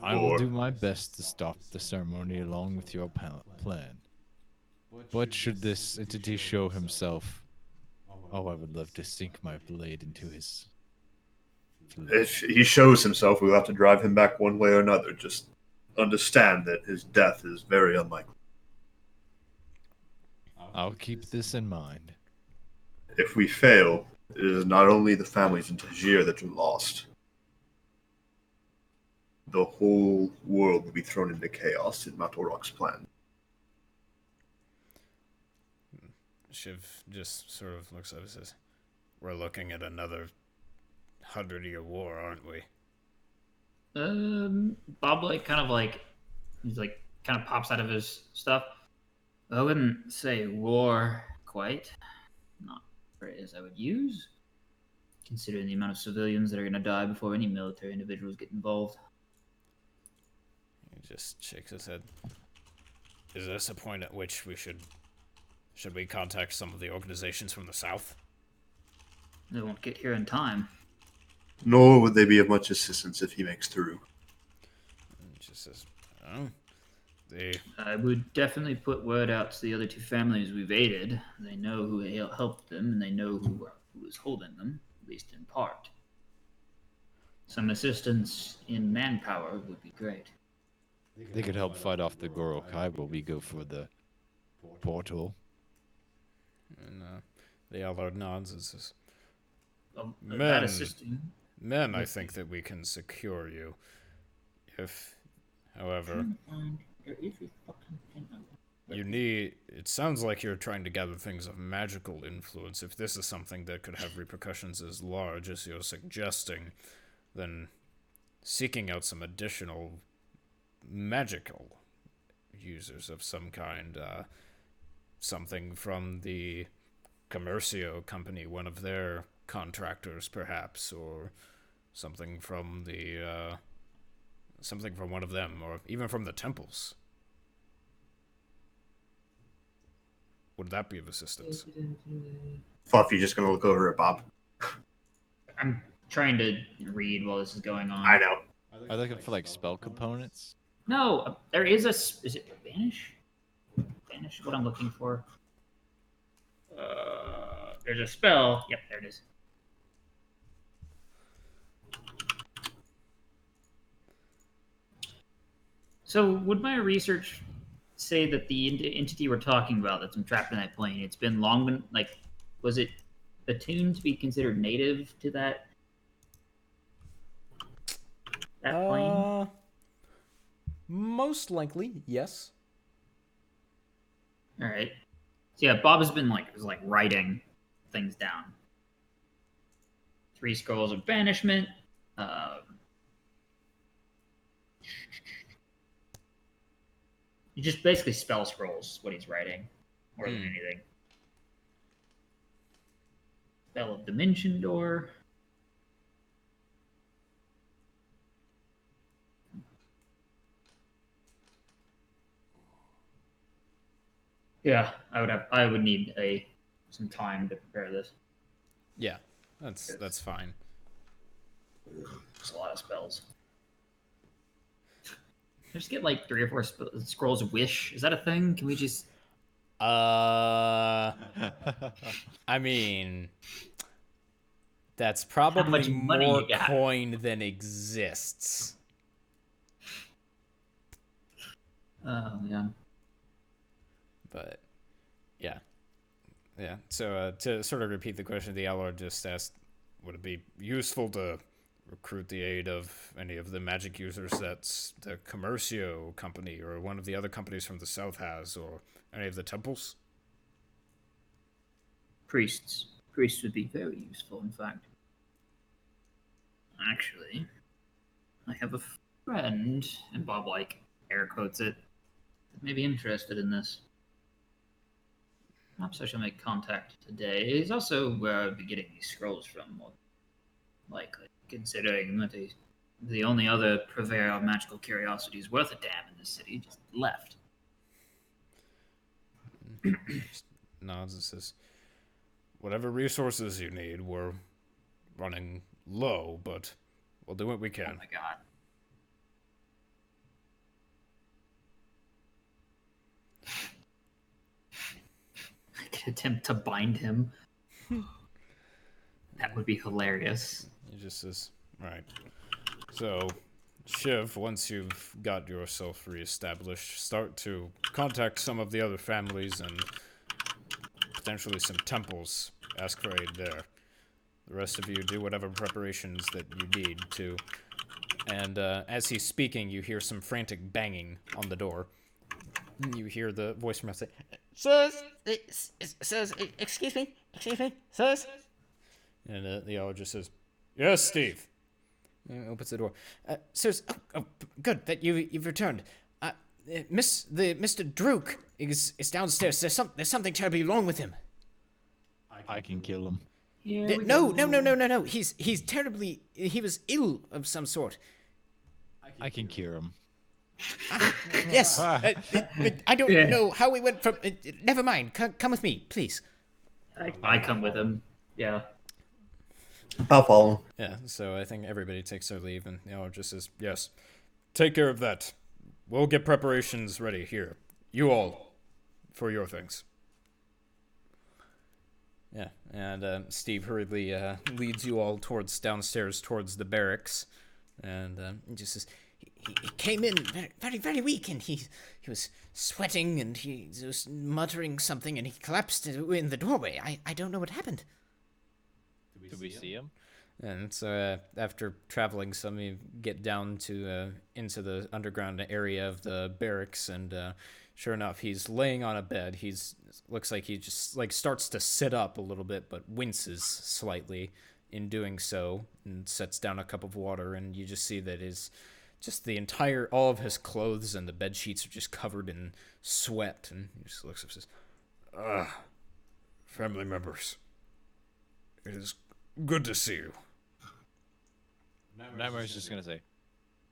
I will do my best to stop the ceremony along with your plan. But should this entity show himself, I would love to sink my blade into his flesh. If he shows himself, we'll have to drive him back one way or another. Just understand that his death is very unlikely. I'll keep this in mind. If we fail, it is not only the families in Tajir that are lost. The whole world will be thrown into chaos in Matorok's plan. Shiv just sort of looks up and says, "We're looking at another 100-year war, aren't we?" Bob kind of pops out of his stuff. I wouldn't say war quite. Not the phrase I would use, considering the amount of civilians that are going to die before any military individuals get involved. He just shakes his head. Is this a point at which we should we contact some of the organizations from the south? They won't get here in time. Nor would they be of much assistance if he makes through. And he just says, "Oh, they." I would definitely put word out to the other two families we've aided. They know who helped them, and they know who is holding them, at least in part. Some assistance in manpower would be great. They could help fight off the Gorokai while we go for the portal. And the Allard nods and says, That Men. assisting. "Men, I think that we can secure you. If, however, you need... It sounds like you're trying to gather things of magical influence. If this is something that could have repercussions as large as you're suggesting, then seeking out some additional magical users of some kind, something from the Commercio company, one of their contractors perhaps, or something from the something from one of them, or even from the temples. Would that be of assistance?" Fluffy's just going to look over at Bob. I'm trying to read while this is going on. I know. Are they looking for like spell components? No, there is a... Is it Banish? Banish is what I'm looking for. There's a spell. Yep, there it is. So, would my research say that the entity we're talking about that's trapped in that plane, it's been was it attuned to be considered native to that plane? Most likely, yes. All right. So yeah, Bob has been writing things down. 3 scrolls of banishment. He just basically spell scrolls what he's writing more than anything. Spell of Dimension Door. Yeah, I would need some time to prepare this. Yeah, that's fine. It's a lot of spells. Just get 3 or 4 scrolls of wish. Is that a thing? Can we just... I mean, That's much probably money more you got? coin than exists. Oh, yeah. But, yeah. Yeah, so to sort of repeat the question, the Allard just asked, would it be useful to recruit the aid of any of the magic users that the Commercio company or one of the other companies from the south has, or any of the temples? Priests. Priests would be very useful, in fact. Actually, I have a friend, and Bob, like, air quotes it, that may be interested in this. Perhaps I shall make contact today. He's also where I'd be getting these scrolls from, more likely, considering that the only other purveyor of magical curiosities worth a damn in this city just left. Just nods and says, whatever resources you need, we're running low, but we'll do what we Oh can. my god. I could attempt to bind him. That would be hilarious. He just says, alright. So, Shiv, once you've got yourself reestablished, start to contact some of the other families and potentially some temples. Ask for aid there. The rest of you do whatever preparations that you need to. And as he's speaking, you hear some frantic banging on the door. You hear the voice from outside. Sirs, excuse me, sirs. And the owl just says, yes, Steve. Opens the door. Sirs, good that you've returned. Mr. Druk is downstairs. There's something terribly wrong with him. I can kill him. No. He's terribly. He was ill of some sort. I can cure him. Yes. I don't know how we went from. Never mind. Come with me, please. I come with him. Yeah. I'll follow. Yeah, so I think everybody takes their leave, and the owl just says, yes, take care of that. We'll get preparations ready here. You all, for your things. Yeah, and Steve hurriedly leads you all downstairs towards the barracks, and he just says, He came in very, very weak, and he was sweating, and he was muttering something, and he collapsed in the doorway. I don't know what happened. Did we see him? And so after traveling some, you get down to into the underground area of the barracks, and sure enough, he's laying on a bed. Looks like he just starts to sit up a little bit, but winces slightly in doing so, and sets down a cup of water, and you just see that all of his clothes and the bed sheets are just covered in sweat, and he just looks up and says, family members, it is good to see you. Nightmare's just gonna say,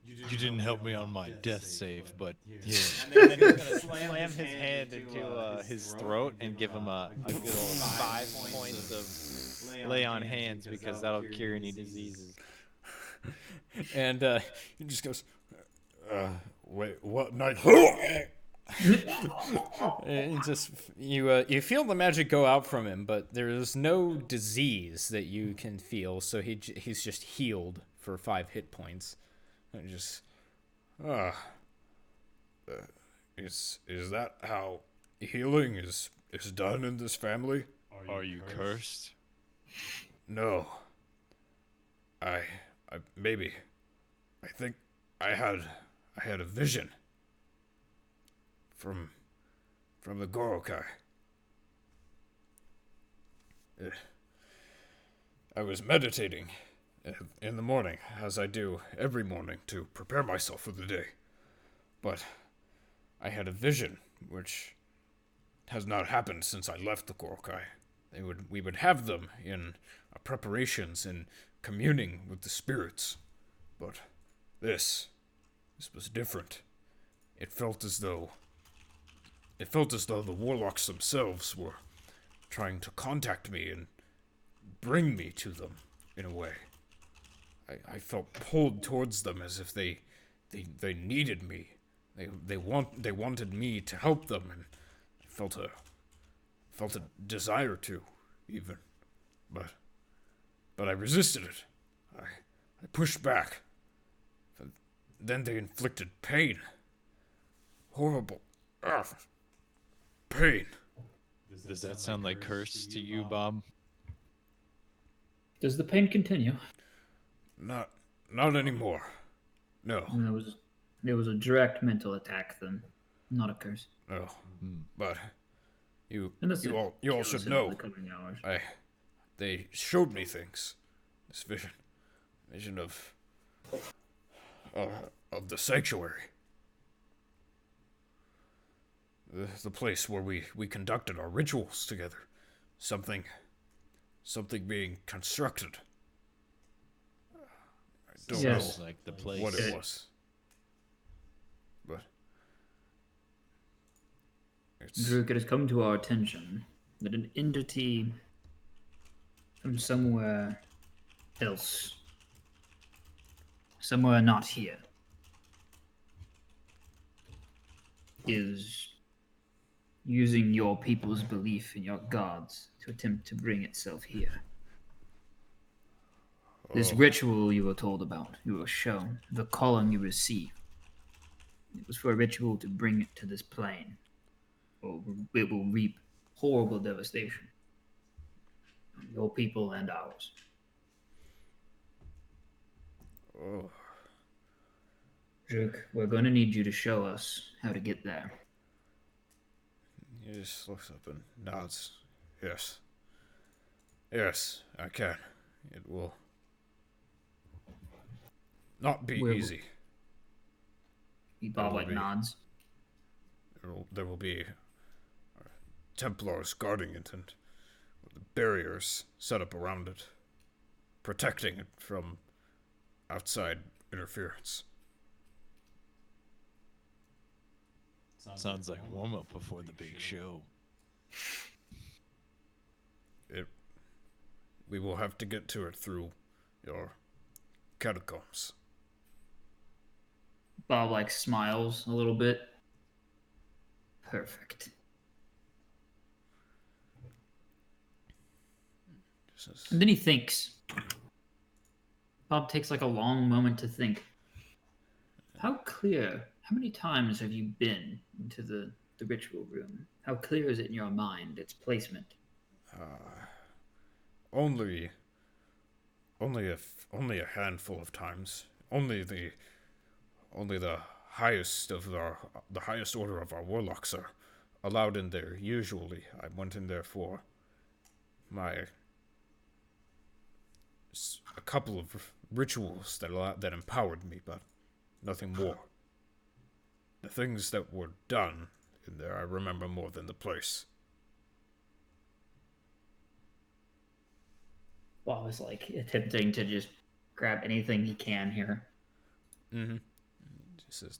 you didn't help me on my death save, but here. And then he's gonna slam his hand into his throat and give him a good old 5 points of lay on hands, because that'll cure any diseases. And he just goes, wait, what night? And you feel the magic go out from him, but there is no disease that you can feel, so he's just healed for 5 hit points. And just, is that how healing is done in this family? Are you cursed? No. I maybe. I think I had a vision from the Gorokai. I was meditating in the morning, as I do every morning to prepare myself for the day. But I had a vision which has not happened since I left the Gorokai. We would have them in preparations and communing with the spirits. But this was different. It felt as though the warlocks themselves were trying to contact me and bring me to them in a way. I felt pulled towards them as if they needed me. They wanted me to help them, and I felt a desire to, even. But but I resisted it. I pushed back. But then they inflicted pain. Horrible. Pain. Does that sound like curse to you, Bob? Does the pain continue? Not anymore. No. It was a direct mental attack then, not a curse. No. But you And that's all should in know. the coming hours. They showed me things. This vision of the sanctuary. The place where we conducted our rituals together. Something being constructed. I don't know Like the place. what it was. But Druk, it has come to our attention that an entity from somewhere else, somewhere not here, is using your people's belief in your gods to attempt to bring itself here. This ritual you were told about, you were shown, the calling you received, it was for a ritual to bring it to this plane, or it will reap horrible devastation on your people and ours. Druk, we're going to need you to show us how to get there. He just looks up and nods. Yes. Yes, I can. It will not be easy. Bob like nods. There will be Templars guarding it and barriers set up around it, protecting it from outside interference. Sounds like warm up before the big show. We will have to get to it through your catacombs. Bob like smiles a little bit. Perfect. And then he thinks. Bob takes like a long moment to think. How many times have you been into the ritual room? How clear is it in your mind, its placement? Only a handful of times. Only the highest order of our warlocks are allowed in there. Usually, I went in there for a couple of rituals that empowered me, but nothing more. The things that were done in there, I remember more than the place. Bob is like attempting to just grab anything he can here. Mm-hmm. Just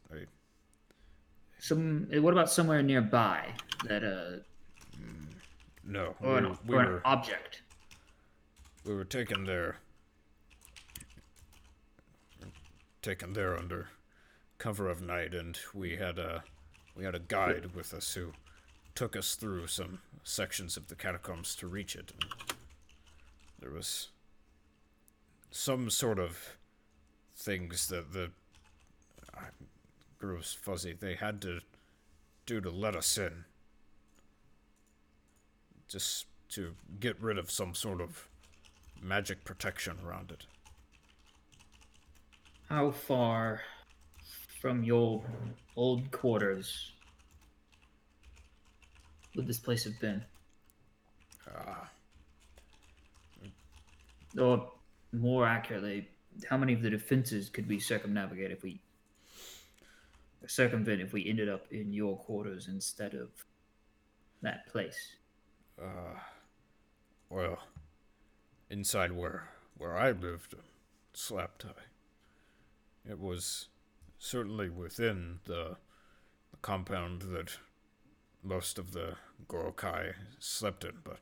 What about somewhere nearby that no, or an object? We were taken there under cover of night, and we had a guide with us who took us through some sections of the catacombs to reach it. And there was some sort of things that grows fuzzy. They had to do to let us in, just to get rid of some sort of magic protection around it. How far from your old quarters would this place have been? Or more accurately, how many of the defenses could we circumvent if we ended up in your quarters instead of that place? Well, inside where I lived, slept, it was certainly within the compound that most of the Gorokai slept in, but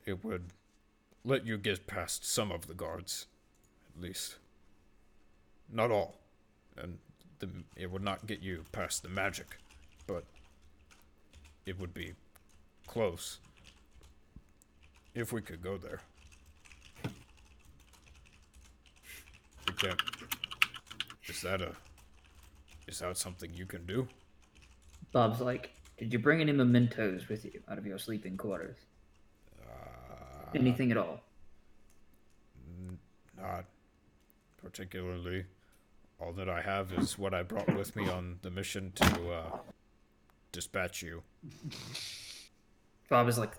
it would let you get past some of the guards, at least. Not all. And it would not get you past the magic, but it would be close. If we could go there. can't. Is that something you can do? Bob's like, did you bring any mementos with you out of your sleeping quarters? Anything at all? Not particularly. All that I have is what I brought with me on the mission to dispatch you. Bob is like,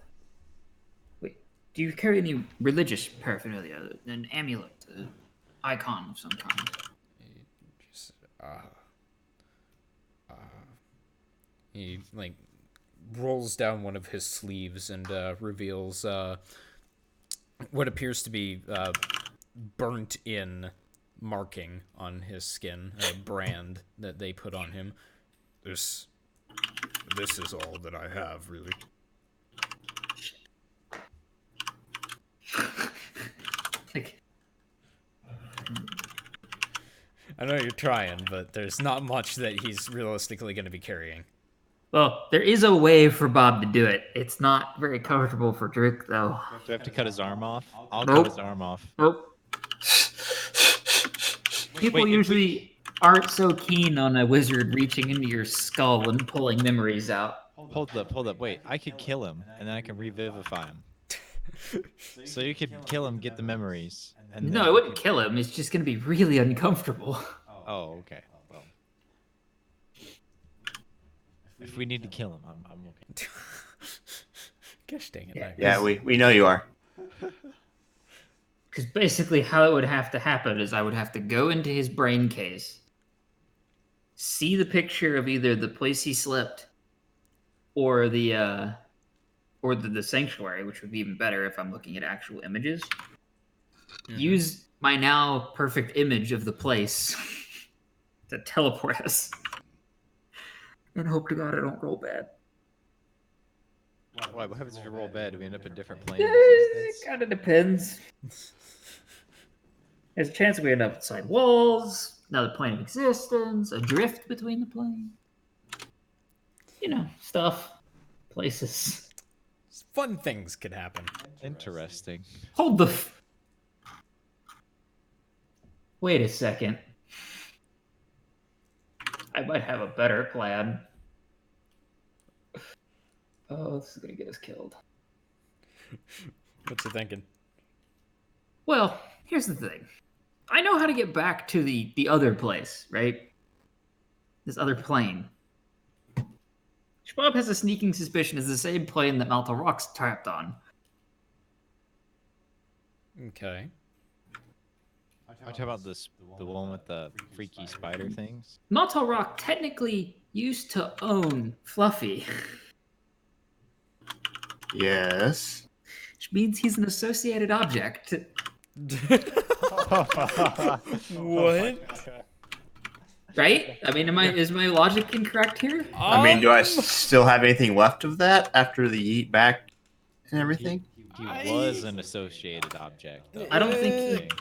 wait, do you carry any religious paraphernalia? An amulet, an icon of some kind? He like rolls down one of his sleeves and reveals what appears to be burnt in marking on his skin, a brand that they put on him. This is all that I have, really. Like, I know you're trying, but there's not much that he's realistically going to be carrying. well, there is a way for Bob to do it. It's not very comfortable for Drake, though. Do I have to cut his arm off? I'll Nope. cut his arm off. Nope. People Wait, usually aren't so keen on a wizard reaching into your skull and pulling memories out. Hold up. Wait, I could kill him, and then I can revivify him. So you could kill him, get the memories. And No, then it wouldn't kill him. It's just going to be really uncomfortable. Oh, okay. Well, if we need to kill him, I'm okay. Gosh dang it. Yeah. Yeah, we know you are. Because basically how it would have to happen is I would have to go into his brain case, see the picture of either the place he slept or the sanctuary, which would be even better if I'm looking at actual images. Mm-hmm. Use my now perfect image of the place to teleport us. And hope to God I don't roll bad. Why? What happens if you roll bad? Do we end up in different planes? It kind of depends. There's a chance we end up inside walls, another plane of existence, a drift between the planes. You know, stuff, places. Fun things could happen. Interesting. Hold the. Wait a second. I might have a better plan. Oh, this is gonna get us killed. What's you thinking? Well, here's the thing. I know how to get back to the other place, right? This other plane. Schwab has a sneaking suspicion it's the same plane that Malta Rock's trapped on. Okay. I talk about the one with the freaky spider things. Malta Rock technically used to own Fluffy, Yes. which means he's an associated object. What? Right? I mean, is my logic incorrect here? I mean, do I still have anything left of that after the eat back and everything? He was an associated object. Though. I don't think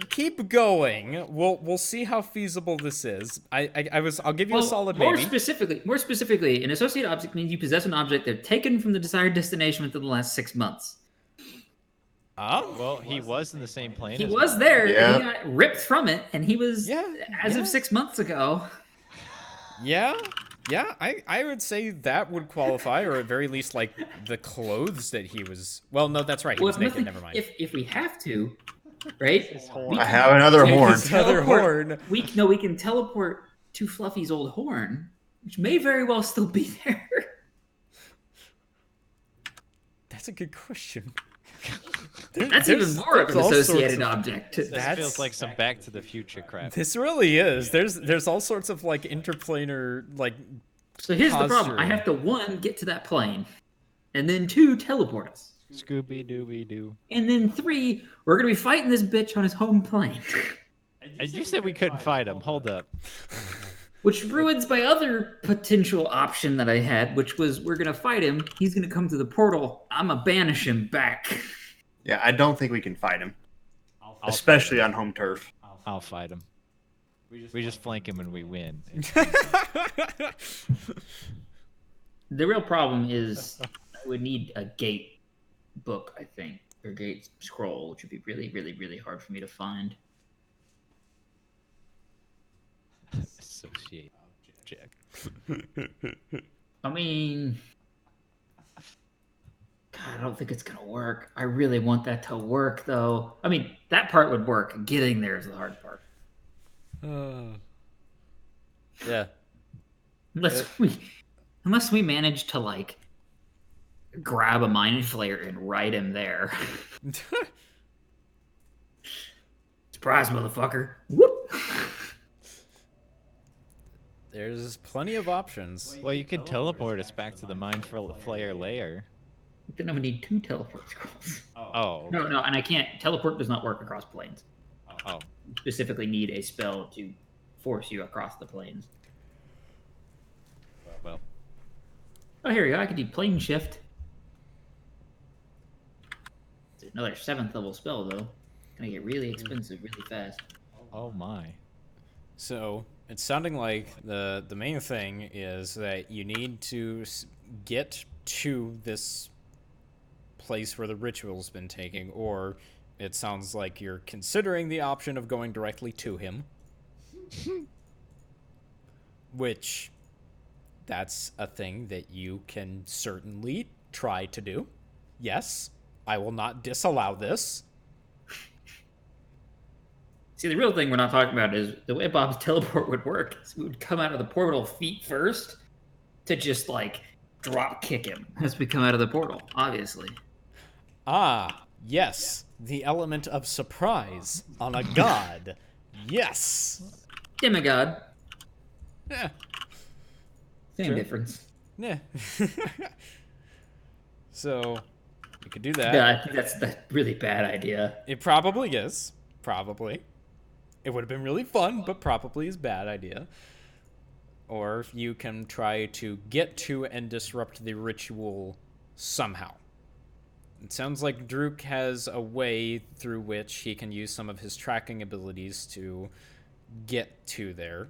Keep going. We'll see how feasible this is. I'll give you a solid more maybe. specifically, an associated object means you possess an object that's taken from the desired destination within the last 6 months. Oh, Well, he was in the same plane. He as was well. there, Yeah. and he got ripped from it, and he was, as yeah. of 6 months ago. yeah. I would say that would qualify, or at very least, like the clothes that he was. Well, no, that's right. He was naked. Never mind. If we have to, right? I have another horn. His other horn. We can teleport to Fluffy's old horn, which may very well still be there. That's a good question. That's even more of an all sorts associated of- object. This feels like some Back to the Future crap. This really is. There's all sorts of like interplanar like. So here's the problem: I posturing. have to 1, get to that plane, and then 2, teleport us, Scooby Dooby Doo. and then 3, we're gonna be fighting this bitch on his home plane, And you said we couldn't fight him. Hold up. which ruins my other potential option that I had, which was we're gonna fight him. He's gonna come to the portal. I'm gonna banish him back. Yeah, I don't think we can fight him, especially on home turf. I'll fight him. We just flank him and we win. The real problem is I would need a gate book, I think. or gate scroll, which would be really, really, really hard for me to find. Associate object. I mean, God, I don't think it's gonna work. I really want that to work, though. I mean, that part would work. Getting there is the hard part. Yeah. Unless we manage to like grab a mind flayer and ride him there. Surprise, motherfucker! Whoop. There's plenty of options. Well, you could teleport us back to the Mind Flayer layer. Then I would need 2 teleport scrolls. Oh. No, and I can't. Teleport does not work across planes. Oh. You specifically need a spell to force you across the planes. Well. Oh, here we go. I could do plane shift. It's another 7th level spell, though. Gonna get really expensive really fast. Oh my. So it's sounding like the main thing is that you need to get to this place where the ritual's been taking, or it sounds like you're considering the option of going directly to him. Which, that's a thing that you can certainly try to do. Yes, I will not disallow this. See, the real thing we're not talking about is the way Bob's teleport would work. Is we would come out of the portal feet first to just, like, drop kick him as we come out of the portal, obviously. Ah, yes. The element of surprise on a god. Yes. Demigod. Yeah. Same Sure. difference. Yeah. So, you could do that. Yeah, I think that's a really bad idea. It probably is. Probably. It would have been really fun, but probably is a bad idea. Or you can try to get to and disrupt the ritual somehow. It sounds like Druk has a way through which he can use some of his tracking abilities to get to there.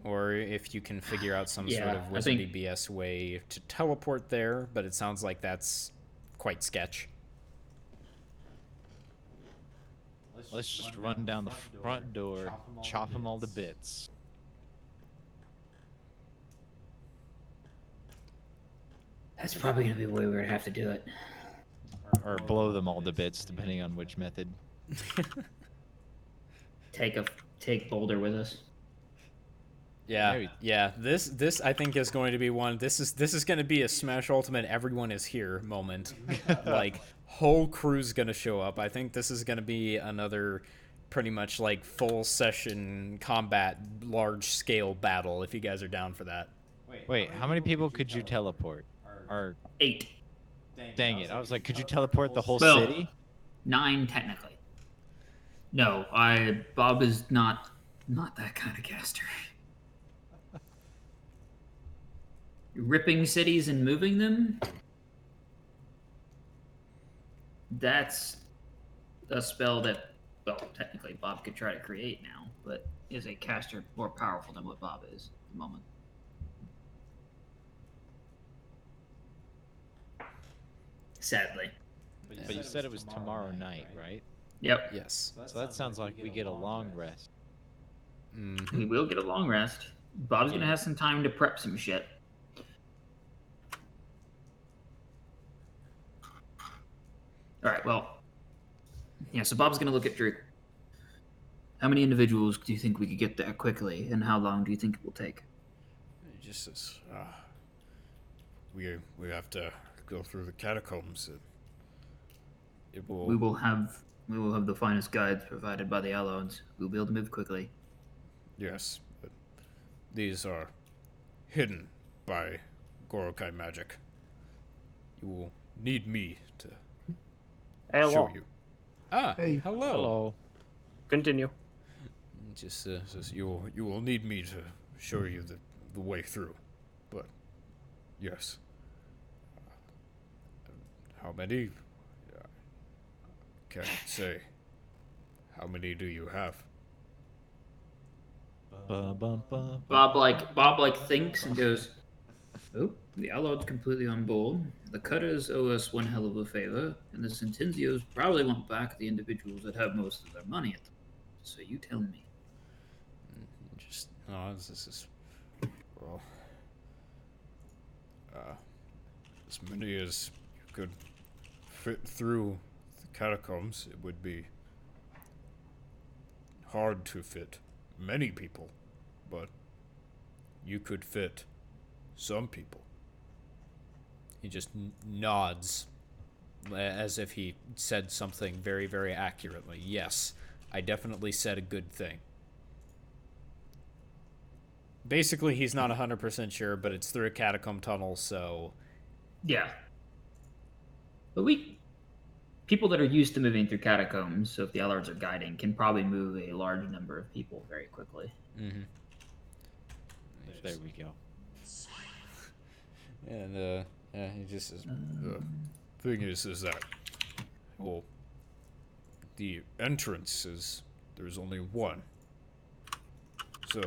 Or if you can figure out some sort of I wizardy think- BS way to teleport there, but it sounds like that's quite sketch. Let's just run down the front door, chop them all to bits. That's probably going to be the way we're going to have to do it. Or blow them all to bits, depending on which method. Take Boulder with us. Yeah, yeah. This I think is going to be one. This is going to be a Smash Ultimate everyone is here moment. Like whole crew's going to show up. I think this is going to be another pretty much like full session combat, large scale battle. If you guys are down for that. Wait, how many people could you teleport? Or 8. dang it, I was like, could you teleport the whole Well, city? 9 technically. No, Bob is not that kind of caster. Ripping cities and moving them? That's a spell that, well, technically Bob could try to create now, but is a caster more powerful than what Bob is at the moment. Sadly. But you said it was tomorrow night, right? Yep. Yes. So that sounds like we get a long rest. Mm-hmm. We will get a long rest. Bob's gonna have some time to prep some shit. Alright, well. Yeah, so Bob's gonna look at Drew. How many individuals do you think we could get there quickly, and how long do you think it will take? It just says, we have to go through the catacombs. It will. We will have the finest guides provided by the Allones. We'll be able to move quickly. Yes, but these are hidden by Gorokai magic. You will need me to show you. Ah, Hey. hello. Hello. Continue. It just says you will need me to show you the way through. But yes. How many? Can't say. How many do you have? Bum, bum, bum. Bob like thinks and goes, Oh, the Allard's completely on board. The Cutters owe us one hell of a favor, and the Centenzios probably want back the individuals that have most of their money at the moment. So you tell me. Just this is well, as many as you could fit through the catacombs. It would be hard to fit many people, but you could fit some people. He just nods as if he said something very, very accurately. Yes, I definitely said a good thing. Basically, he's not 100% sure, but it's through a catacomb tunnel, so... Yeah. But people that are used to moving through catacombs, so if the Allards are guiding, can probably move a large number of people very quickly. Mm-hmm. There we go. And, he just says, thing is that, well, the entrance is, there's only one. So,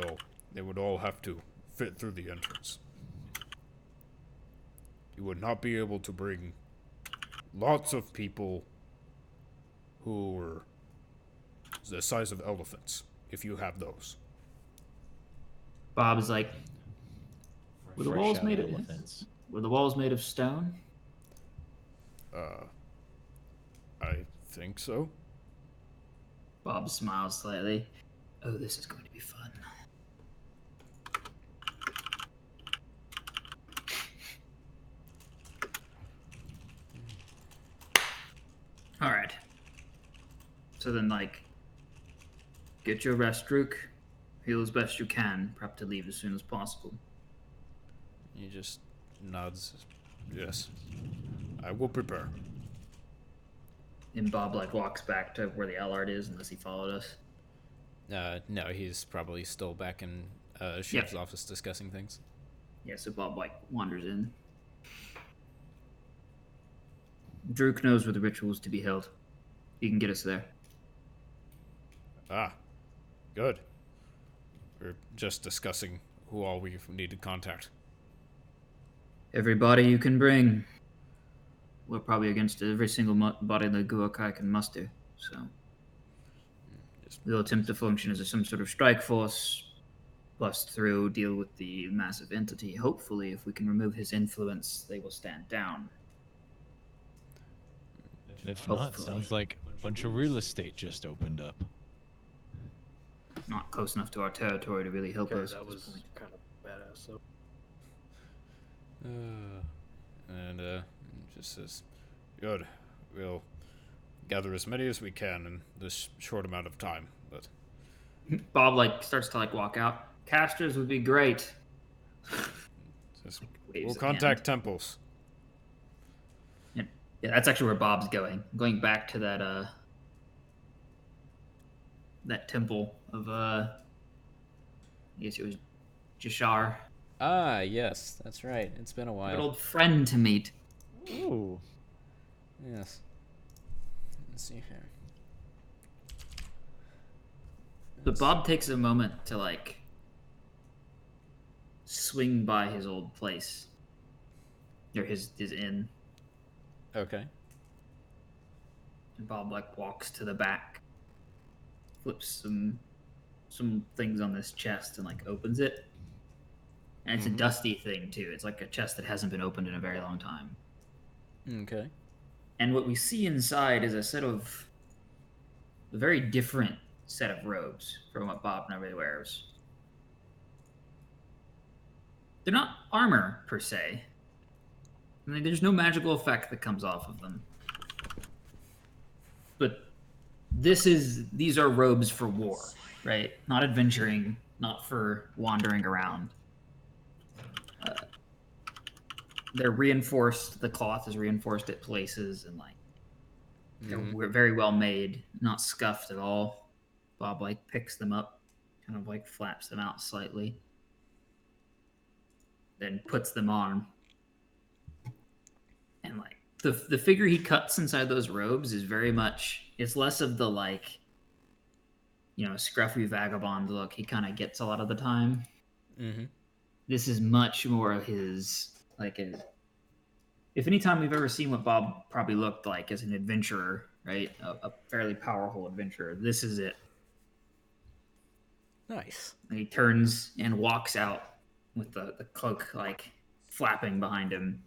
they would all have to fit through the entrance. You would not be able to bring lots of people who were the size of elephants, if you have those. Bob's like, were the walls Fresh out made of elephants. Were the walls made of stone? I think so. Bob smiles slightly. Oh, this is going to be fun. All right. So then, get your rest, Druk. Heal as best you can. Prep to leave as soon as possible. He just nods. Yes. I will prepare. And Bob walks back to where the Allard is, unless he followed us. No, he's probably still back in Shiv's office discussing things. Yeah, so Bob wanders in. Druk knows where the ritual is to be held. He can get us there. Ah, good. We're just discussing who all we need to contact. Everybody you can bring. We're probably against every single body the Guakai can muster, so... We'll attempt to function as some sort of strike force, bust through, deal with the massive entity. Hopefully, if we can remove his influence, they will stand down. If not, sounds like a bunch of real estate just opened up. Not close enough to our territory to really help us. That was kind of badass, though. And just says, good. We'll gather as many as we can in this short amount of time. But Bob starts to walk out. Casters would be great. says, Waves we'll of contact temples. Yeah, that's actually where Bob's going. Going back to that temple of I guess it was Jashar. Ah, yes, that's right. It's been a An while. old friend to meet. Ooh. Yes. Let's see here. But Bob takes a moment to swing by his old place. Or his inn. Okay. And Bob walks to the back, flips some things on this chest and opens it. And it's a dusty thing too. It's like a chest that hasn't been opened in a very long time. Okay. And what we see inside is a very different set of robes from what Bob normally wears. They're not armor per se. There's no magical effect that comes off of them. But these are robes for war, right? Not adventuring, not for wandering around. They're reinforced. The cloth is reinforced at places, and they're very well made, not scuffed at all. Bob picks them up, kind of flaps them out slightly, then puts them on. And the figure he cuts inside those robes is very much, it's less of the scruffy vagabond look he kind of gets a lot of the time. Mm-hmm. This is much more his like if any time we've ever seen what Bob probably looked like as an adventurer, right? A fairly powerful adventurer. This is it. Nice. And he turns and walks out with the cloak like flapping behind him,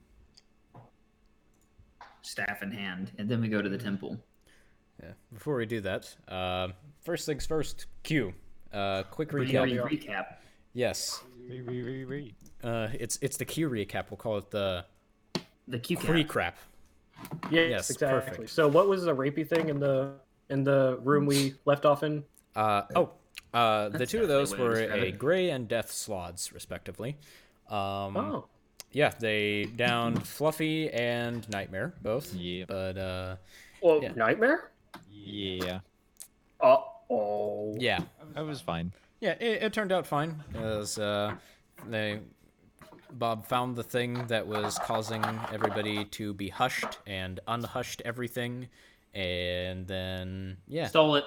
staff in hand, and then we go to the temple. Yeah. Before we do that, first things first. Q. Quick recap. Recap. Yes. It's the Q recap. We'll call it the Q recap. Yes, exactly. Perfect. So what was the rapey thing in the room we left off in? The two of those definitely were what it was, a right? Gray and Death Slods, respectively. Oh. Yeah, they downed Fluffy and Nightmare, both. Yeah. But, Well, yeah. Nightmare? Yeah. Oh. yeah. I was fine. Yeah, it turned out fine. As, Bob found the thing that was causing everybody to be hushed and unhushed everything. And then, yeah. Stole it.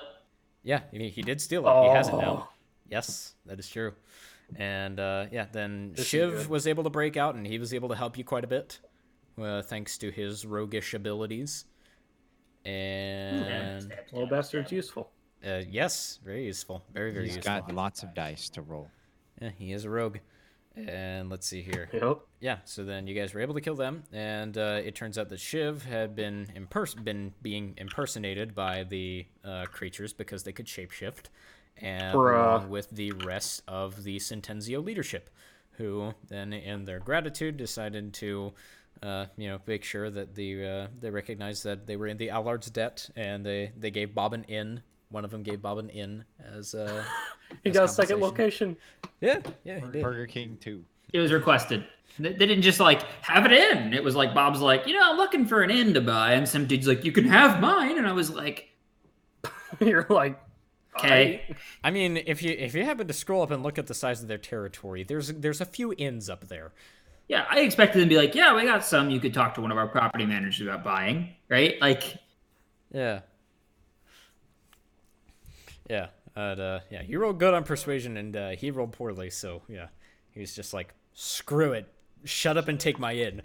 Yeah, he did steal it. He has it now. Yes, that is true. And yeah, then This is Shiv good. was able to break out, and he was able to help you quite a bit, thanks to his roguish abilities. And Little bastard's useful. yes, very useful, very He's useful. got lots of dice to roll. Yeah, he is a rogue. And let's see here. Yep. Yeah, so then you guys were able to kill them, and it turns out that Shiv had been being impersonated by the creatures because they could shapeshift, and along with the rest of the Sentenzio leadership, who then, in their gratitude, decided to, make sure that they recognized that they were in the Allard's debt, and they gave Bob an inn. One of them gave Bob an inn as He as got a second compensation. location. Yeah, he did. Burger King too. It was requested. They didn't just like have it in. It was like Bob's like, I'm looking for an inn to buy, and some dude's like, you can have mine, and I was like, You're like, okay. I mean, if you happen to scroll up and look at the size of their territory, there's a few inns up there. Yeah, I expected them to be like, yeah, we got some you could talk to one of our property managers about buying, right? Like, Yeah. Yeah. Yeah, he rolled good on persuasion, and he rolled poorly, so yeah. He was just like, screw it. Shut up and take my inn.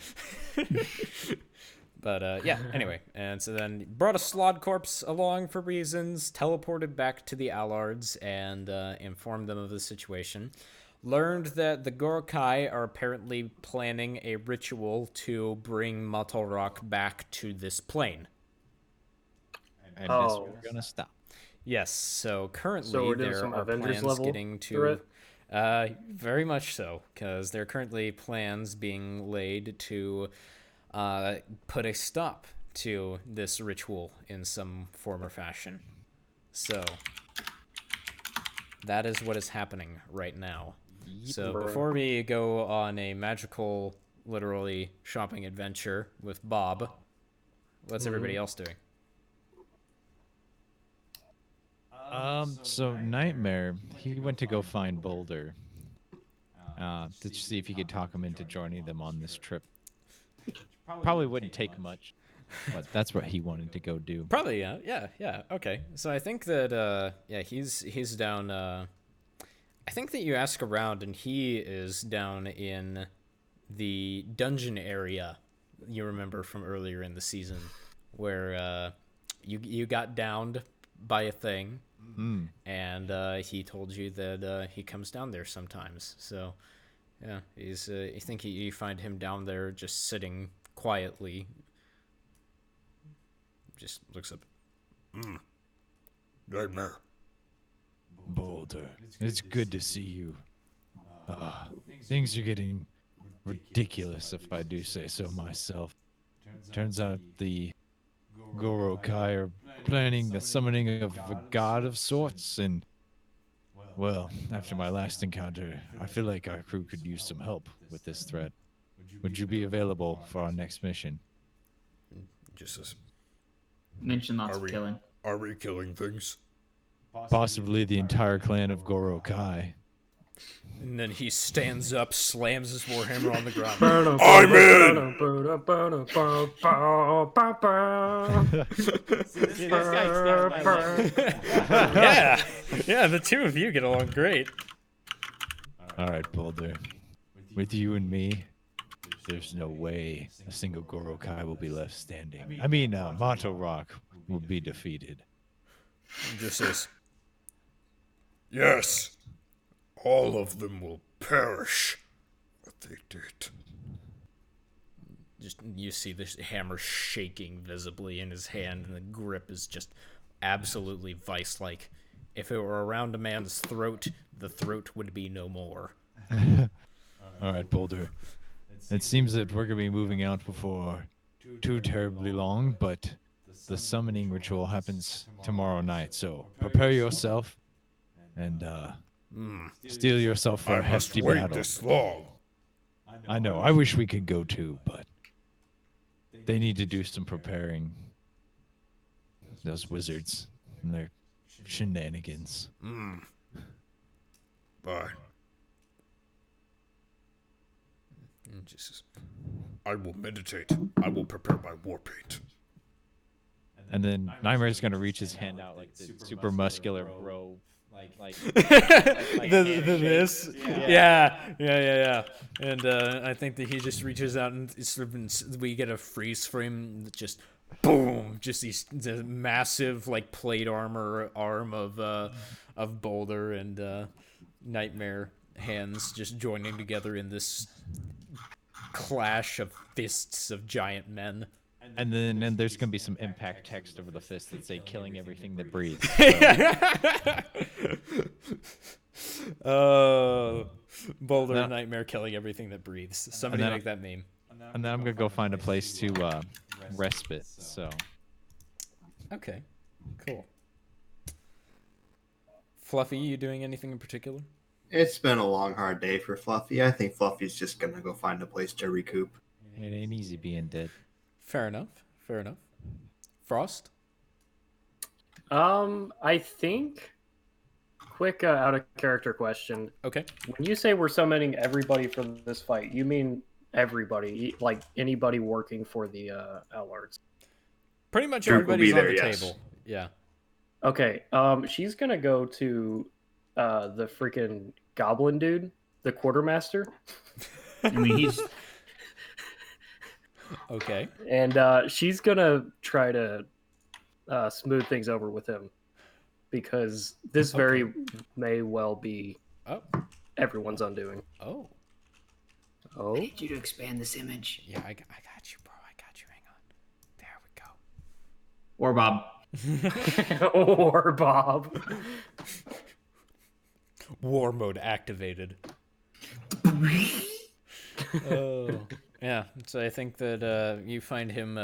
But, yeah, anyway. And so then brought a Slod corpse along for reasons, teleported back to the Allards, and informed them of the situation. Learned that the Gorokai are apparently planning a ritual to bring Matalrock back to this plane. And guess we're gonna stop. Yes, so currently So we're doing there some are Avengers plans level getting to... threat? Very much so, because there are currently plans being laid to put a stop to this ritual in some form or fashion. So, that is what is happening right now. So, before we go on a magical, literally, shopping adventure with Bob, what's everybody else doing? So Nightmare, he went to go find Boulder. To see if he could talk him into joining them on this trip. Probably wouldn't take much, but that's what he wanted to go do. Probably, yeah. Okay, so I think that he's down. I think that you ask around, and he is down in the dungeon area. You remember from earlier in the season, where you got downed by a thing, and he told you that he comes down there sometimes. So, yeah, he's. I think you find him down there just sitting quietly. Just looks up. Nightmare. Boulder, it's good to see you. Things are getting ridiculous, if I do say so myself. Turns out the Gorokai are planning the summoning of a god of sorts, and, well, after my last encounter, I feel like our crew could use some help with this threat. Would you be available for our next mission? Just as, mention lots of killing. are we killing things? Possibly the entire clan of Gorokai. And then he stands up, slams his warhammer on the ground. I'm Yeah, the two of you get along great. All right, Boulder. With you and me, there's no way a single Gorokai will be left standing. I mean, Monto Rock will be defeated. Just says, yes, all of them will perish. But they did. Just you see this hammer shaking visibly in his hand, and the grip is just absolutely vice-like. If it were around a man's throat, the throat would be no more. All right, Boulder. It seems that we're gonna be moving out before too terribly long, but the summoning ritual happens tomorrow night, so prepare yourself and steel yourself for a hefty battle. This long. I know. I wish we could go too, but they need to do some preparing. Those wizards and their shenanigans. Bye. Jesus. I will meditate. I will prepare my war paint. And then Nightmare's gonna reach his hand out like the super muscular bro, like this. Yeah. And I think that he just reaches out and we get a freeze frame. Just boom, just the massive like plate armor arm of Boulder and Nightmare hands just joining together in this clash of fists of giant men. And then there's gonna be some impact text over the fist that say "killing everything that breathes." Boulder Nightmare killing everything that breathes. Somebody make that meme. And then I'm gonna go find a place to respite. So. Okay, cool. Fluffy, you doing anything in particular? It's been a long, hard day for Fluffy. I think Fluffy's just gonna go find a place to recoup. It ain't easy being dead. Fair enough. Frost? I think, quick out of character question. Okay. When you say we're summoning everybody for this fight, you mean everybody, like anybody working for the Allards? Pretty much Druk will everybody's be on there, the yes. table. Yeah. Okay. She's gonna go to the freaking goblin dude, the quartermaster. I mean, he's Okay. And she's gonna try to smooth things over with him, because this very may well be everyone's undoing. Oh. Oh. I need you to expand this image. Yeah, I got you, bro. I got you. Hang on. There we go. Or Bob. Or Bob. War mode activated. Oh. Yeah, so I think that you find him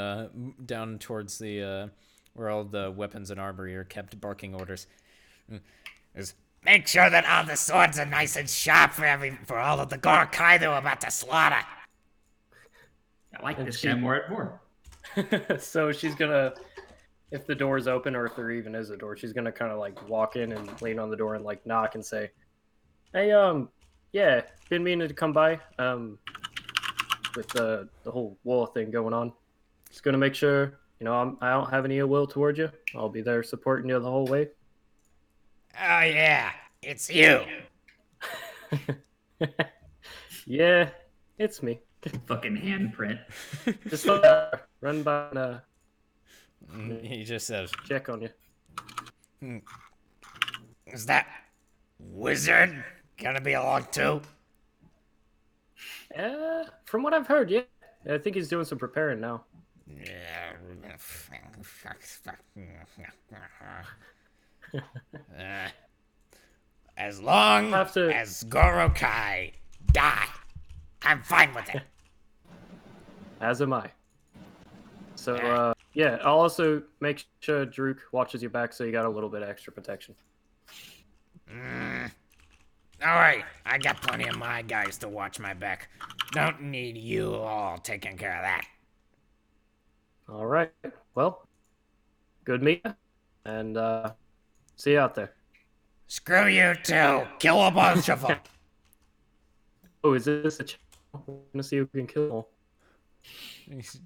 down towards the where all the weapons and armory are kept, barking orders. Make sure that all the swords are nice and sharp for all of the Gorokai that we're about to slaughter. I like this guy more and more. So she's gonna, if the door's open or if there even is a door, she's gonna kind of like walk in and lean on the door and like knock and say, "Hey, yeah, been meaning to come by. With the whole war thing going on, just gonna make sure I don't have any ill will toward you. I'll be there supporting you the whole way." Oh yeah, it's you. Yeah, it's me. Fucking handprint. Just run by and He just says, check on you. Is that wizard gonna be along too? From what I've heard, yeah. I think he's doing some preparing now. As long Have to- as Gorokai die, I'm fine with it. As am I. So, yeah, I'll also make sure Druk watches your back so you got a little bit of extra protection. Alright, I got plenty of my guys to watch my back. Don't need you all taking care of that. All right. Well, good meeting, and see you out there. Screw you too. Kill a bunch of them. Oh, is this a channel? We're gonna see who can kill them all.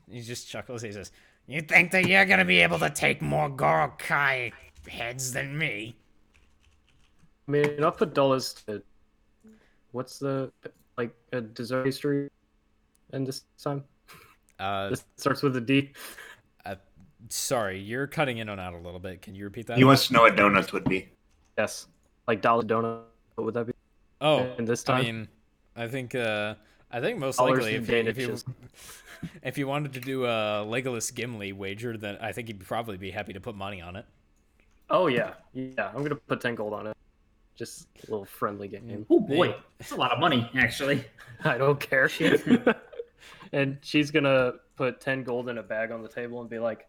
he just chuckles. He says, You think that you're gonna be able to take more Gorokai heads than me? I mean, I'll put dollars to. What's the like a dessert pastry? end this time? Uh, This starts with a D. sorry, you're cutting in and out a little bit. Can you repeat that? He wants to know what donuts would be. Yes. Like dollar donut. What would that be? Oh, And this I time? mean, I think most Dollars likely and if you if you wanted to do a Legolas Gimli wager, then I think he'd probably be happy to put money on it. Oh yeah, yeah. I'm gonna put 10 gold on it. Just a little friendly game. Oh boy, that's a lot of money, actually. I don't care. And she's gonna put 10 gold in a bag on the table and be like,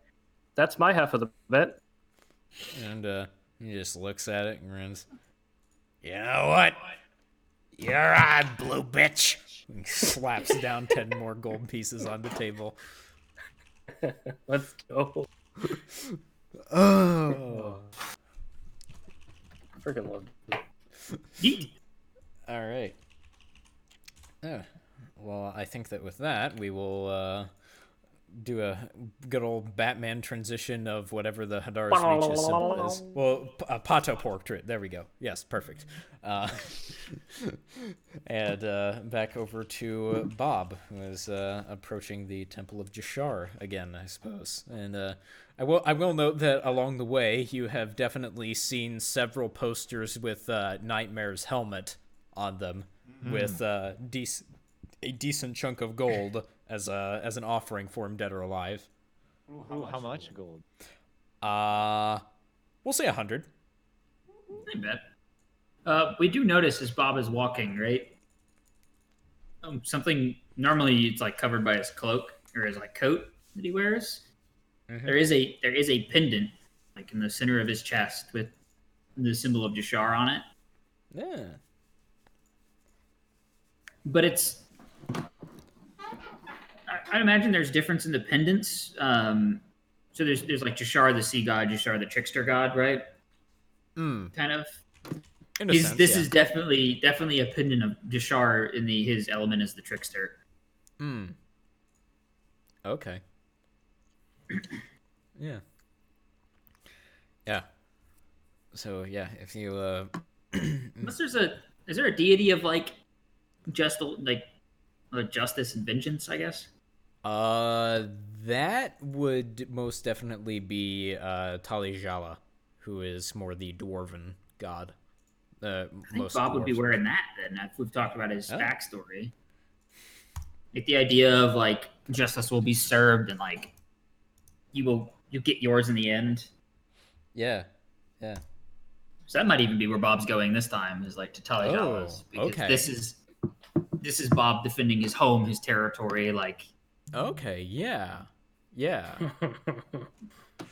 "That's my half of the bet." And he just looks at it and grins. You know what? You're on, blue bitch. And slaps down 10 more gold pieces on the table. Let's go. Oh. Freaking love it. Yeet. All right. Yeah. Well, I think that with that, we will do a good old Batman transition of whatever the Hadara's Reach's symbol is. Well, Pato portrait. There we go. Yes, perfect. And back over to Bob, who is approaching the Temple of Jashar again, I suppose. And I will note that along the way, you have definitely seen several posters with Nightmare's helmet on them, with a decent chunk of gold as an offering for him, dead or alive. How much gold? We'll say 100. I bet. We do notice as Bob is walking, right? Something normally it's like covered by his cloak or his like coat that he wears. Mm-hmm. There is a pendant like in the center of his chest with the symbol of Jashar on it. Yeah. But it's I'd imagine there's difference in the pendants. So there's like Jashar the sea god, Jashar the trickster god, right? Kind of. In a sense, This yeah. is definitely a pendant of Jashar in his element as the trickster. Okay. Yeah. Yeah. So yeah, if you Unless is there a deity of like justice and vengeance, I guess? that would most definitely be Tali-Jala, who is more the dwarven god. I think Bob would be wearing that then. If we've talked about his backstory, like the idea of like justice will be served and like you get yours in the end. Yeah, yeah. So that might even be where Bob's going this time, is like to Tali-Jala's. Oh, because okay. This is Bob defending his home, his territory. Like, okay, yeah, yeah.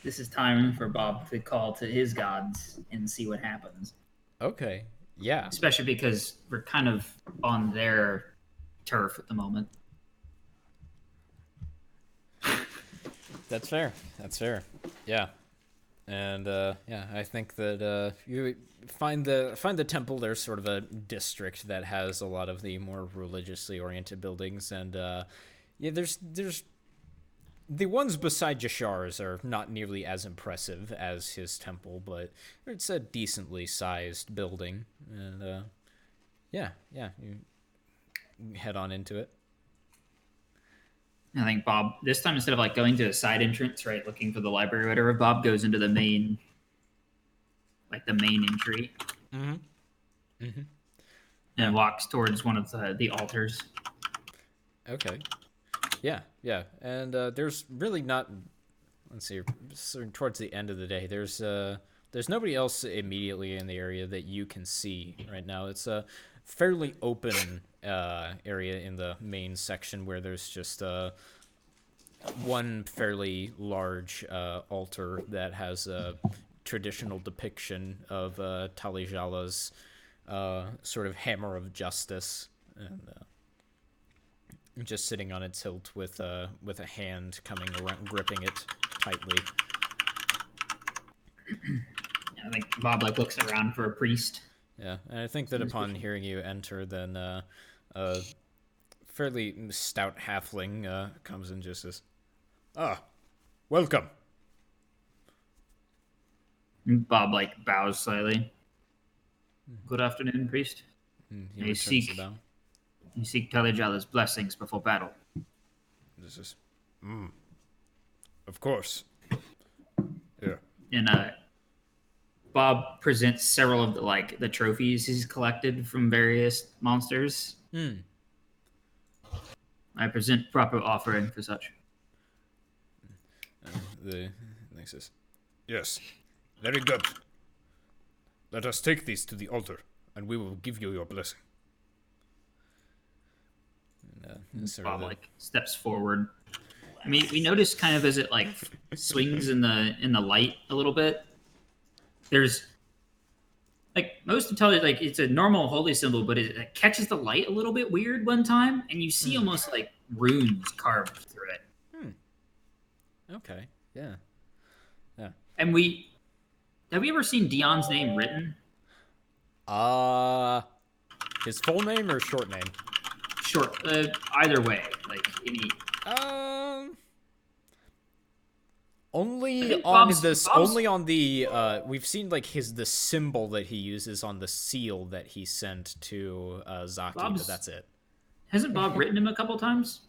this is time for Bob to call to his gods and see what happens. Okay, yeah. Especially because we're kind of on their turf at the moment. That's fair. That's fair. Yeah. And yeah, I think that you find the temple. There's sort of a district that has a lot of the more religiously oriented buildings, and yeah, there's the ones beside Jashar's are not nearly as impressive as his temple, but it's a decently sized building, and yeah, you head on into it. I think Bob, this time instead of like going to a side entrance, right, looking for the library or whatever, Bob goes into the main entry. And walks towards one of the altars. Okay. Yeah. And there's really not, let's see, so towards the end of the day, there's nobody else immediately in the area that you can see right now. It's a fairly open area in the main section where there's just one fairly large altar that has a traditional depiction of Tali-Jala's sort of hammer of justice, and just sitting on its hilt with a hand coming around, gripping it tightly. I think Bob looks around for a priest. Yeah, and I think that upon hearing you enter, then a fairly stout halfling comes and just says, welcome. Bob bows slightly. Good afternoon, priest. He returns the bow. You seek Tali-Jala's blessings before battle. This is, of course. Yeah. And Bob presents several of the trophies he's collected from various monsters. I present proper offering for such. The thing says, yes, very good. Let us take these to the altar, and we will give you your blessing. And, Bob steps forward. I mean, we notice kind of as it swings in the light a little bit. There's most intelligent, it's a normal holy symbol, but it catches the light a little bit weird one time, and you see almost runes carved through it. Okay. Yeah. Yeah. And have we ever seen Dion's name written? His full name or short name? Short. Either way, any. Only on the we've seen the symbol that he uses on the seal that he sent to Zaki, but that's it. Hasn't Bob written him a couple times?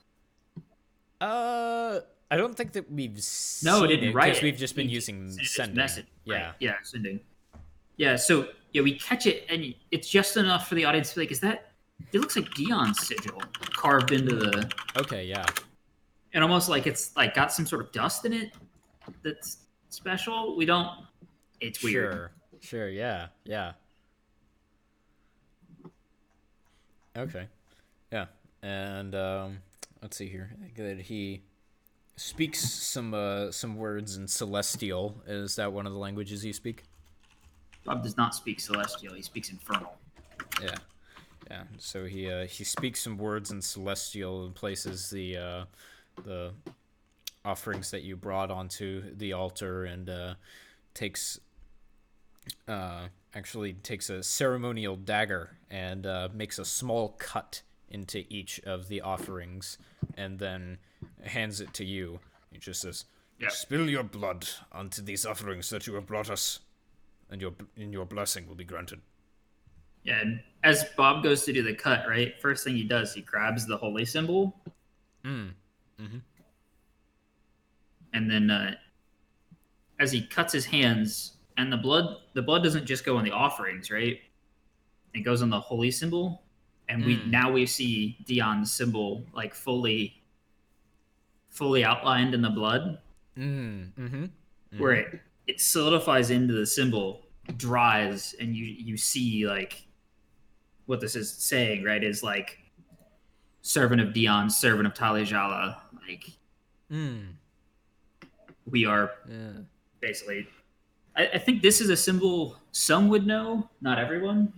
I don't think that we've seen it didn't write because we've just been using sending. Message, yeah. Right? Yeah, sending. Yeah, so we catch it, and it's just enough for the audience to be like, is that? It looks like Dion's sigil carved into the. Okay, yeah. And almost it's got some sort of dust in it that's special. We don't. It's weird. Sure. Yeah. Okay. Yeah, and let's see here. I think that he speaks some words in Celestial. Is that one of the languages you speak? Bob does not speak Celestial. He speaks Infernal. Yeah. So he speaks some words in Celestial and places the offerings that you brought onto the altar, and takes a ceremonial dagger and makes a small cut into each of the offerings, and then hands it to you. He just says, "Spill your blood onto these offerings that you have brought us, and your blessing will be granted." Yeah, and as Bob goes to do the cut, right, first thing he does, he grabs the holy symbol. Mm-hmm. And then as he cuts his hands, and the blood doesn't just go on the offerings, right? It goes on the holy symbol. And we see Dion's symbol fully outlined in the blood. Where it solidifies into the symbol, dries, and you see what this is saying, right, is servant of Dion, servant of Talijala. We are basically. I think this is a symbol some would know, not everyone.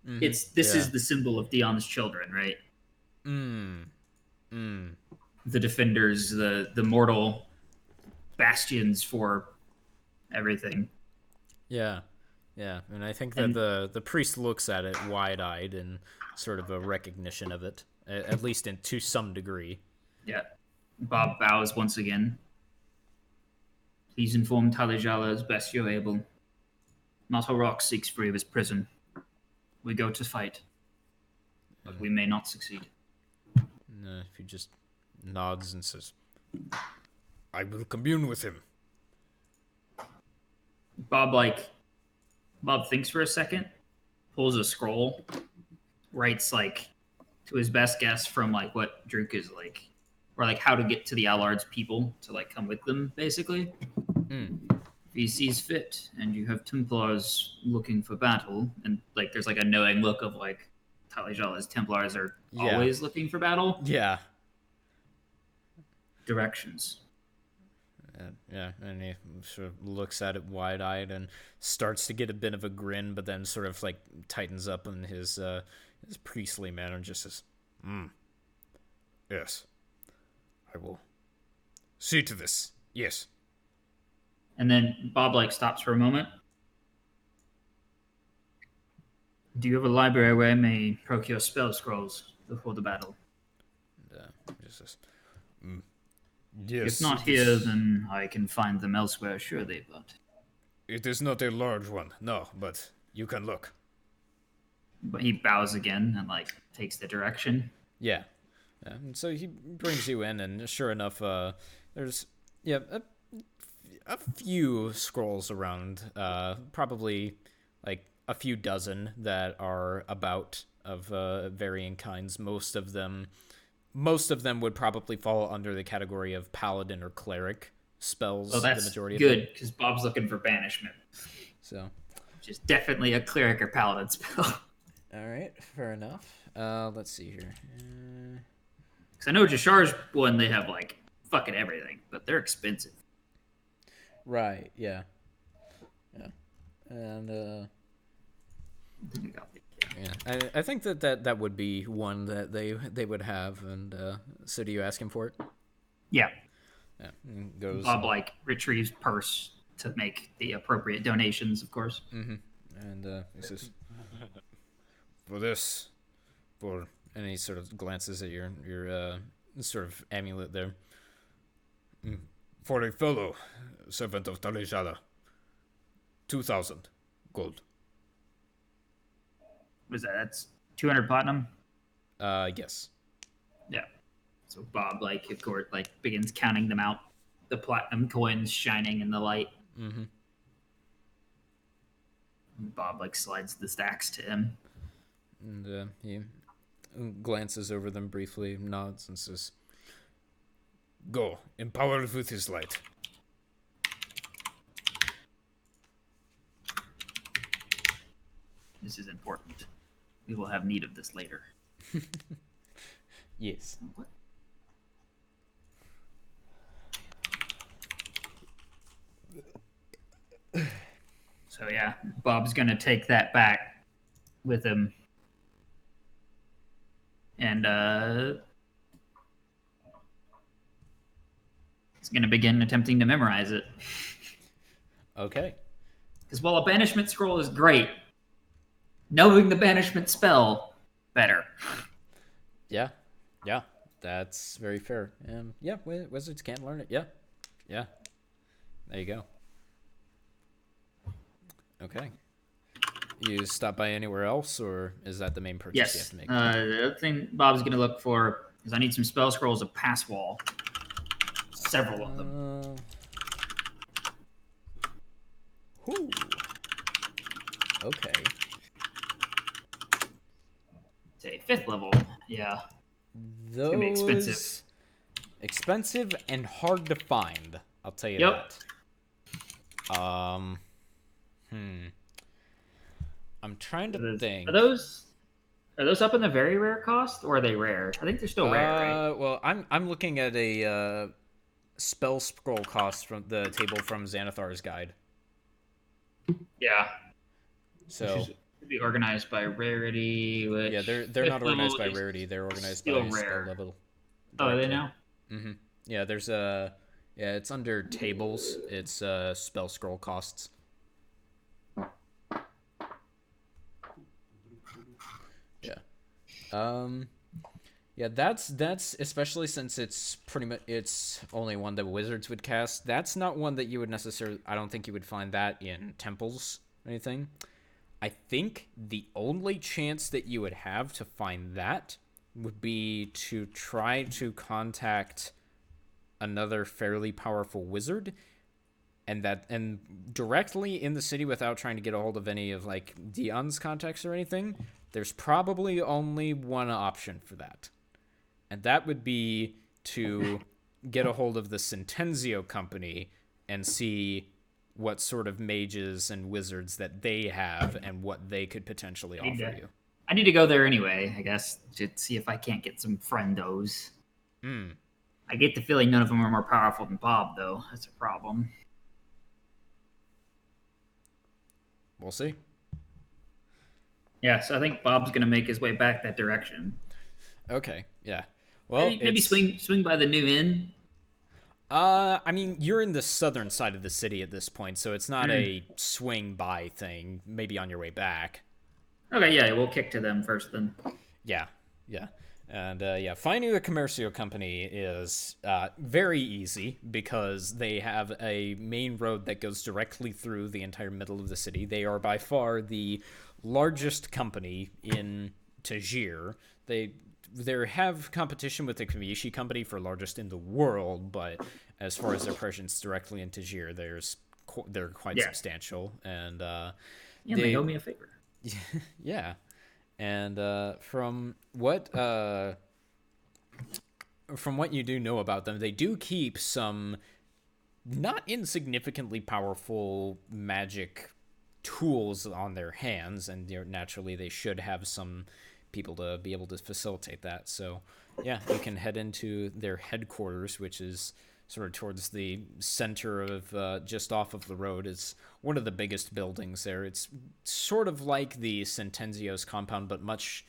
This is the symbol of Dion's children, right? The defenders, the mortal bastions for everything. Yeah, and I think that the priest looks at it wide-eyed in sort of a recognition of it, at least to some degree. Yeah. Bob bows once again. Please inform Talijala as best you're able. Not a rock seeks free of his prison. We go to fight, but we may not succeed. If he just nods and says, "I will commune with him." Bob thinks for a second, pulls a scroll, writes to his best guess from what Druk is or how to get to the Allard's people to come with them, basically. If he sees fit, and you have Templars looking for battle, and there's a knowing look of Talijala's Templars are always looking for battle. Yeah. Directions. And he sort of looks at it wide-eyed and starts to get a bit of a grin, but then sort of tightens up in his priestly manner and just says, "Yes, I will see to this. Yes." And then Bob stops for a moment. Do you have a library where I may procure spell scrolls before the battle? And just says, "Yes. If not here, then I can find them elsewhere, surely, but... It is not a large one, no, but you can look." But he bows again and, takes the direction. Yeah. And so he brings you in, and sure enough, there's a few scrolls around, probably like a few dozen that are about of varying kinds. Most of them would probably fall under the category of paladin or cleric spells. Oh, that's the majority good, of because Bob's looking for banishment. So, Which is definitely a cleric or paladin spell. all right, fair enough. Let's see here. Because I know Jashar's one, they have like fucking everything, but they're expensive. Right. Yeah. And yeah, I think that would be one that they would have. And so, do you ask him for it? Yeah. Yeah. Goes. Bob like retrieves purse to make the appropriate donations, of course. Mm-hmm. And he says, and he sort of glances at your sort of amulet there. For a fellow servant of Talejada, 2,000 gold. What is that? That's 200 platinum? Yes. Yeah. So Bob, like, of course, like, begins counting them out. The platinum coins shining in the light. Mm-hmm. Bob, like, slides the stacks to him. And he glances over them briefly, nods, and says, "Go, empower it with his light." This is important. We will have need of this later. Yes. What? So yeah, Bob's gonna take that back with him, and he's gonna begin attempting to memorize it. Okay. Because while a banishment scroll is great, knowing the banishment spell better. Yeah. That's very fair. Yeah, wizards can learn it. Yeah. There you go. Okay. You stop by anywhere else, or is that the main purchase you have Yes. to make? The other thing Bob's gonna look for is I need some spell scrolls of pass wall. Several of them. Whew. Okay. Say 5th level. Yeah. Those gonna be expensive. Expensive and hard to find. I'll tell you Yep. that. I'm trying to think. Are those up in the very rare cost, or are they rare? I think they're still rare, right? Well, I'm looking at a spell scroll cost from the table from Xanathar's guide. Yeah. So Should be organized by rarity. Which yeah, they're not organized by rarity. They're organized by still spell rare. level. Oh, are they directly. now? Mm-hmm. Yeah, there's it's under tables. It's spell scroll costs. Yeah. Yeah, that's especially since it's only one that wizards would cast. That's not one that you would necessarily. I don't think you would find that in temples or anything. I think the only chance that you would have to find that would be to try to contact another fairly powerful wizard, and directly in the city without trying to get a hold of any of like Dion's contacts or anything. There's probably only one option for that, and that would be to get a hold of the Sentenzio company and see what sort of mages and wizards that they have and what they could potentially offer you. I need to go there anyway, I guess, to see if I can't get some friendos. I get the feeling none of them are more powerful than Bob, though. That's a problem. We'll see. Yeah, so I think Bob's going to make his way back that direction. Okay, yeah. Well, maybe swing by the new inn. I mean, you're in the southern side of the city at this point, so it's not a swing by thing. Maybe on your way back. Okay, yeah, we'll kick to them first then. Yeah. And finding the Commercio company is very easy because they have a main road that goes directly through the entire middle of the city. They are by far the largest company in Tajir. They they have competition with the Kamishi company for largest in the world, but as far as their presence directly in Tajir, they're quite substantial, and they owe me a favor. Yeah, and from what you do know about them, they do keep some not insignificantly powerful magic tools on their hands, and naturally they should have some people to be able to facilitate that. So yeah, you can head into their headquarters, which is sort of towards the center of just off of the road. It's one of the biggest buildings there. It's sort of like the Centenzio's compound, but much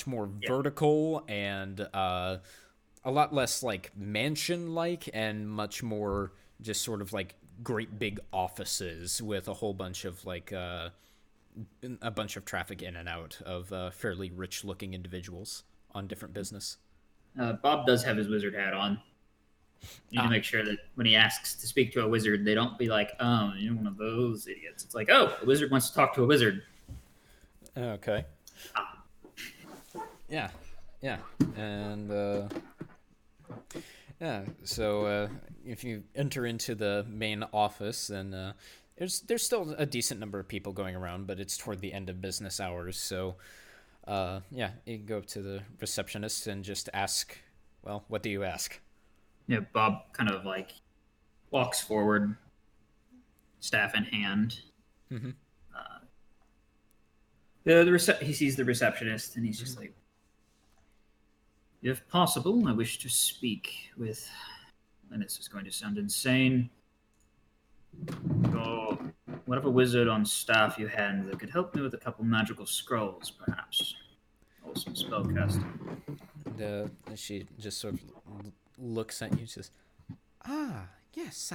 more vertical, and a lot less like mansion-like, and much more just sort of like great big offices with a whole bunch of like a bunch of traffic in and out of fairly rich-looking individuals on different business. Bob does have his wizard hat on. You need to make sure that when he asks to speak to a wizard, they don't be like, you're one of those idiots. It's like, oh, a wizard wants to talk to a wizard. Okay. Yeah. And so if you enter into the main office, then there's still a decent number of people going around, but it's toward the end of business hours. So you can go up to the receptionist and just ask, well, what do you ask? Yeah, Bob kind of like walks forward, staff in hand. Mm-hmm. He sees the receptionist, and he's just like, if possible, I wish to speak with, and this is going to sound insane, whatever wizard on staff you had that could help me with a couple magical scrolls, perhaps, or some spellcasting. And she just sort of looks at you and says, Yes,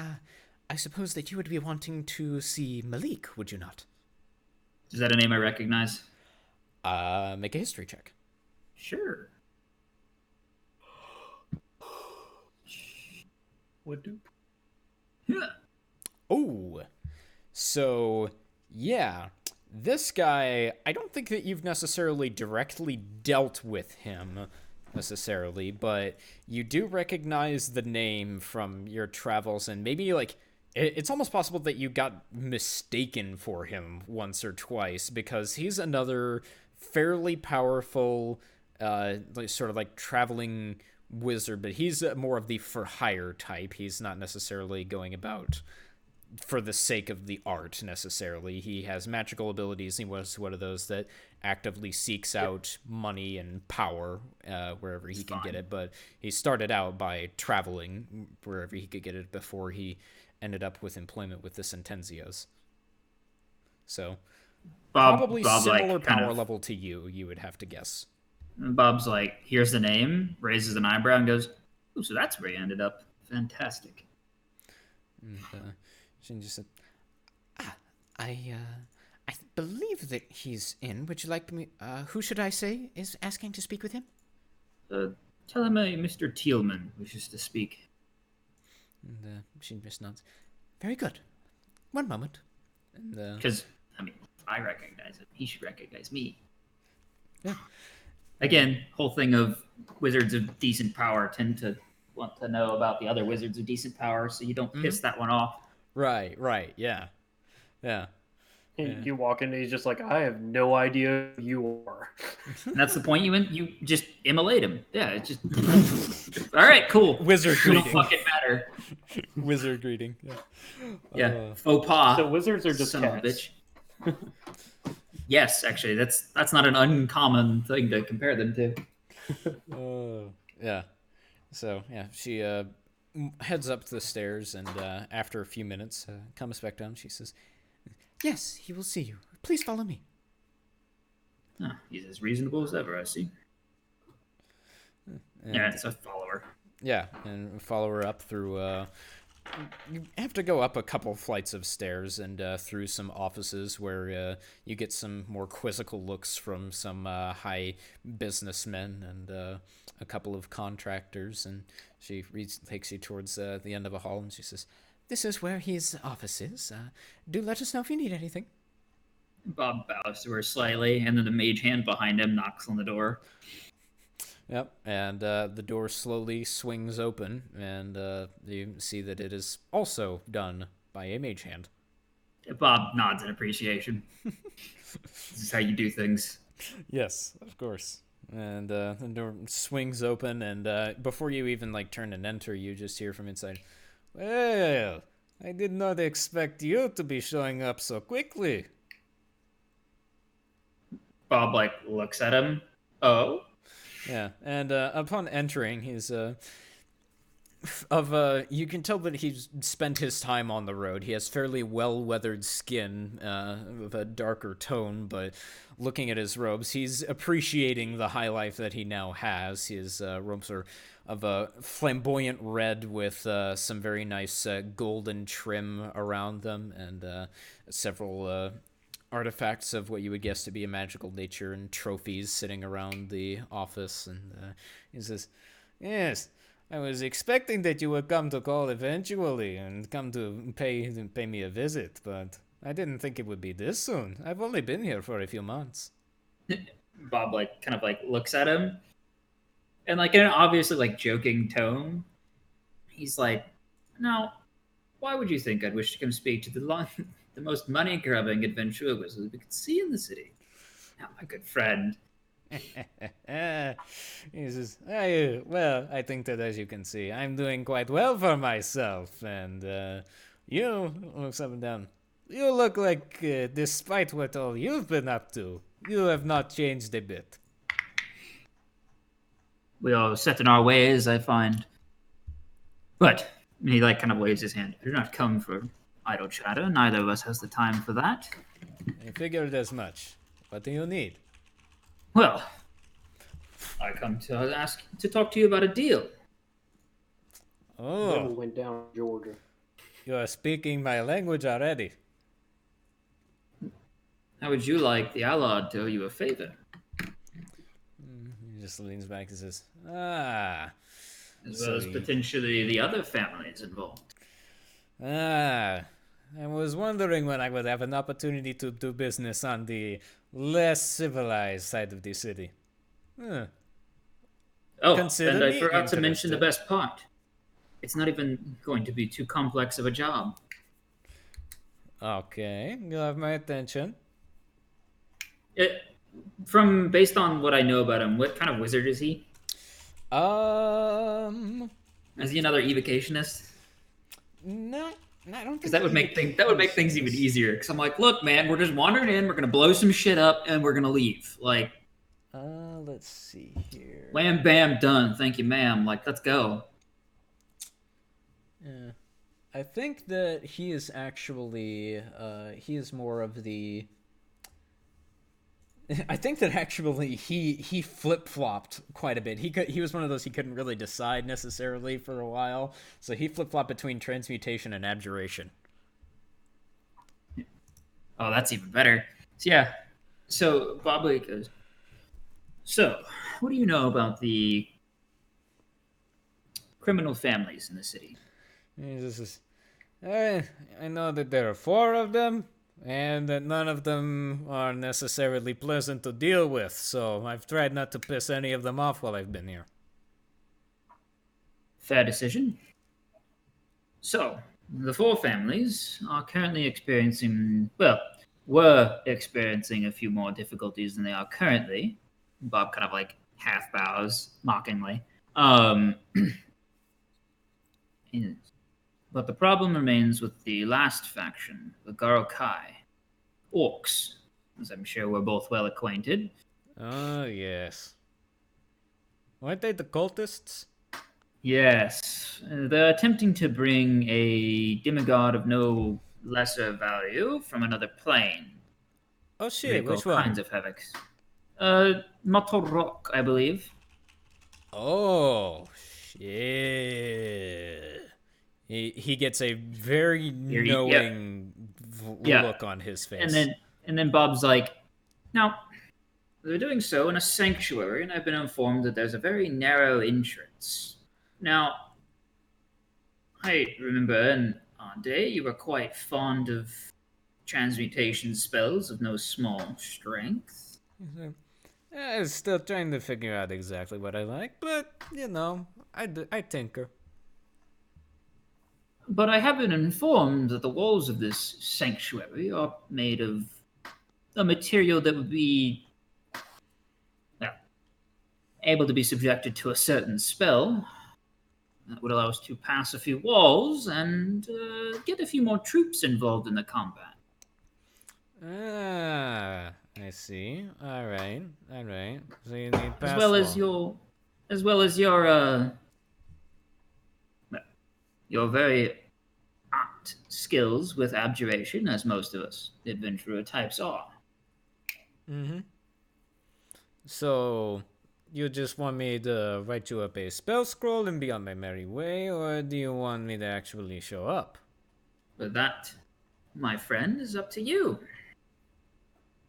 I suppose that you would be wanting to see Malik, would you not? Is that a name I recognize? Make a history check. Sure. Would do. Yeah. Oh, so yeah, this guy, I don't think that you've necessarily directly dealt with him necessarily, but you do recognize the name from your travels, and maybe like it's almost possible that you got mistaken for him once or twice, because he's another fairly powerful sort of like traveling wizard, but he's more of the for hire type. He's not necessarily going about for the sake of the art necessarily. He has magical abilities. He was one of those that actively seeks out money and power wherever he can get it, but he started out by traveling wherever he could get it before he ended up with employment with the Centenzios. So probably similar like, power level to you would have to guess. Bob's like, here's the name, raises an eyebrow and goes, oh, so that's where he ended up. Fantastic. And she just said, I believe that he's in. Would you like me? Who should I say is asking to speak with him? Tell him Mr. Tealman wishes to speak. And she just nods. Very good. One moment. Because, I mean, if I recognize him, he should recognize me. Yeah. Again, whole thing of wizards of decent power tend to want to know about the other wizards of decent power, so you don't piss that one off. Right, yeah. You walk in and he's just like, I have no idea who you are. And that's the point. You just immolate him. Yeah, it's just all right, cool. Wizard greeting. Don't fucking matter. Wizard greeting. Yeah. Faux pas. So wizards are just son cats. of a bitch. Yes, actually, that's not an uncommon thing to compare them to. Yeah. So yeah, she heads up the stairs, and after a few minutes, comes back down. She says, "Yes, he will see you. Please follow me." He's as reasonable as ever, I see. Yeah, it's a follower. Yeah, and follow her up through. You have to go up a couple flights of stairs and through some offices where you get some more quizzical looks from some high businessmen and a couple of contractors. And she takes you towards the end of a hall, and she says, "This is where his office is. Do let us know if you need anything." Bob bows to her slightly, and then the mage hand behind him knocks on the door. Yep, and the door slowly swings open, and you see that it is also done by a mage hand. Bob nods in appreciation. This is how you do things. Yes, of course. And the door swings open, and before you even like turn and enter, you just hear from inside, "Well, I did not expect you to be showing up so quickly." Bob like looks at him. Oh, Yeah, and upon entering, he's you can tell that he's spent his time on the road. He has fairly well-weathered skin of a darker tone, but looking at his robes, he's appreciating the high life that he now has. His robes are of a flamboyant red with some very nice golden trim around them, and several artifacts of what you would guess to be a magical nature and trophies sitting around the office. And he says, "Yes, I was expecting that you would come to call eventually and come to pay me a visit, but I didn't think it would be this soon. I've only been here for a few months." Bob like kind of like looks at him, and like in an obviously like joking tone, he's like, "Now, why would you think I'd wish to come speak to the most money-grubbing adventurers we could see in the city? Now, my good friend." He says, well, I think that as you can see, I'm doing quite well for myself, and you, looks up and down, you look like, despite what all you've been up to, you have not changed a bit. We are set in our ways, I find. But he like kind of waves his hand. I do not come for idle chatter. Neither of us has the time for that. I figured as much. What do you need? Well, I come to talk to you about a deal. Oh, Went down in Georgia. you are speaking my language already. How would you like the Allard to owe you a favor? He just leans back and says, As well as potentially the other families involved. I was wondering when I would have an opportunity to do business on the less civilized side of the city. Huh. Oh, Consider and I me forgot to mention the interested. best part. It's not even going to be too complex of a job. Okay, you have my attention. Based on what I know about him, what kind of wizard is he? Is he another evocationist? No, I don't think Because that would make things even easier. Because I'm like, look, man, we're just wandering in, we're gonna blow some shit up, and we're gonna leave. Like, let's see here. wham, bam, done. Thank you, ma'am. Like, let's go. Yeah. I think that he is actually, he is more of the... I think that actually he flip-flopped quite a bit. He was one of those he couldn't really decide necessarily for a while. So he flip-flopped between transmutation and abjuration. Oh, that's even better. So, yeah. So, Bob Lake goes, so, what do you know about the criminal families in the city? This is, I know that there are 4 of them, and that none of them are necessarily pleasant to deal with, so I've tried not to piss any of them off while I've been here. Fair decision. So, the 4 families are currently experiencing, were experiencing a few more difficulties than they are currently. Bob kind of like half bows mockingly. But the problem remains with the last faction, the Garokai. Orcs, as I'm sure we're both well acquainted. Oh, yes. Weren't they the cultists? Yes, they're attempting to bring a demigod of no lesser value from another plane. Oh shit, which one? All kinds of havocs. Motorok, I believe. Oh, shit. He gets a very knowing look on his face. And then Bob's like, now, they're doing so in a sanctuary, and I've been informed that there's a very narrow entrance. Now, I remember in our day you were quite fond of transmutation spells of no small strength. I'm still trying to figure out exactly what I like, but, you know, I tinker. But I have been informed that the walls of this sanctuary are made of a material that would be, well, able to be subjected to a certain spell that would allow us to pass a few walls and get a few more troops involved in the combat. Ah, I see. All right. So you need As well as passwall. your very apt skills with abjuration, as most of us adventurer types are. Mm-hmm. So, you just want me to write you up a spell scroll and be on my merry way, or do you want me to actually show up? But that, my friend, is up to you.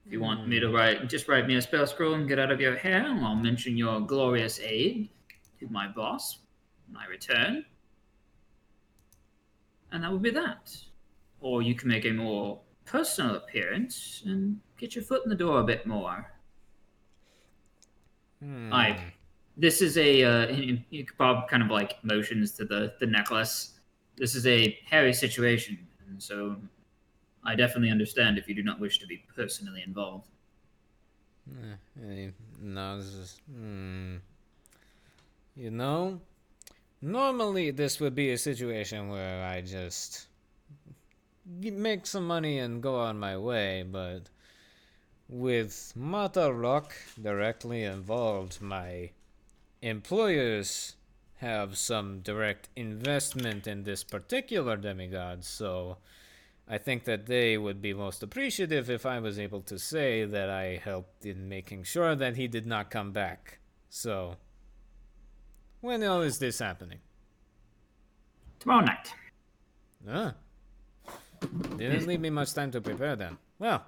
If you want me to write me a spell scroll and get out of your hair, and I'll mention your glorious aid to my boss when I return. And that would be that. Or you can make a more personal appearance and get your foot in the door a bit more. This is a Bob kind of like motions to the necklace. This is a hairy situation, and so I definitely understand if you do not wish to be personally involved. No, this is... You know, normally this would be a situation where I just make some money and go on my way, but with Mata Rock directly involved, my employers have some direct investment in this particular demigod, so I think that they would be most appreciative if I was able to say that I helped in making sure that he did not come back. So, when is this happening? Tomorrow night. Ah. Didn't leave me much time to prepare then. Well.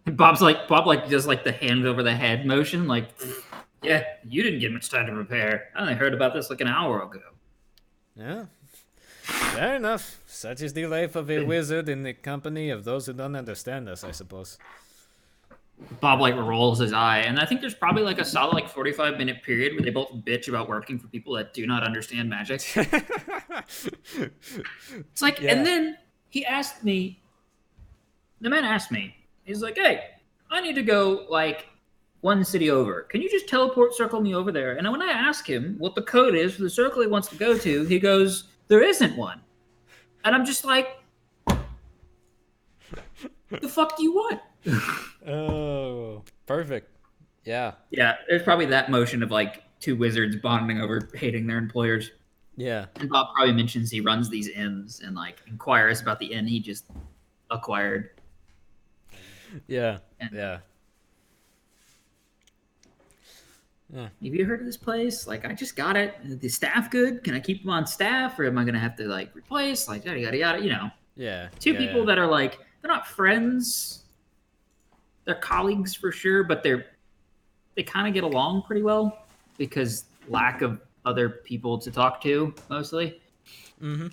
Bob does like the hand over the head motion, like, yeah, you didn't get much time to prepare. I only heard about this like an hour ago. Yeah. Fair enough. Such is the life of a wizard in the company of those who don't understand us, I suppose. Bob like rolls his eye, and I think there's probably like a solid like 45-minute period where they both bitch about working for people that do not understand magic. It's like, yeah. And then the man asked me, he's like, hey, I need to go like one city over. Can you just teleport circle me over there? And when I ask him what the code is for the circle he wants to go to, he goes, there isn't one. And I'm just like, what the fuck do you want? Oh, perfect. Yeah. Yeah, there's probably that motion of like two wizards bonding over hating their employers. Yeah. And Bob probably mentions he runs these inns and like inquires about the inn he just acquired. Yeah. Yeah. Have you heard of this place? Like, I just got it. Is the staff good? Can I keep them on staff, or am I gonna have to like replace? Like, yada yada yada. You know. Yeah. Two people that are like, they're not friends. They're colleagues for sure, but they kind of get along pretty well because lack of other people to talk to mostly. Mm-hmm.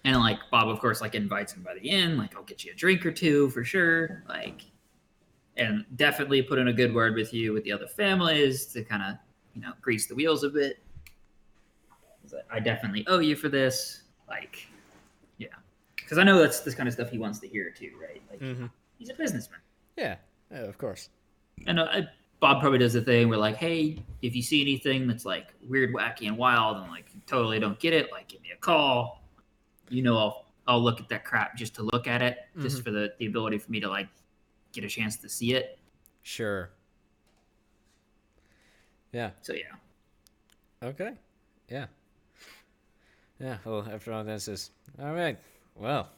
And like Bob, of course, like invites him by the inn. Like, I'll get you a drink or two for sure. Like. And definitely put in a good word with you with the other families to kind of, grease the wheels a bit. I definitely owe you for this. Like, yeah. Because I know that's this kind of stuff he wants to hear too, right? Like, he's a businessman. Yeah, of course. And Bob probably does the thing where like, hey, if you see anything that's like weird, wacky, and wild and like you totally don't get it, like give me a call. I'll look at that crap just to look at it, just for the ability for me to like get a chance to see it. Sure. Yeah. So yeah. Okay. Yeah. Yeah. Well, after all this is all right. Well,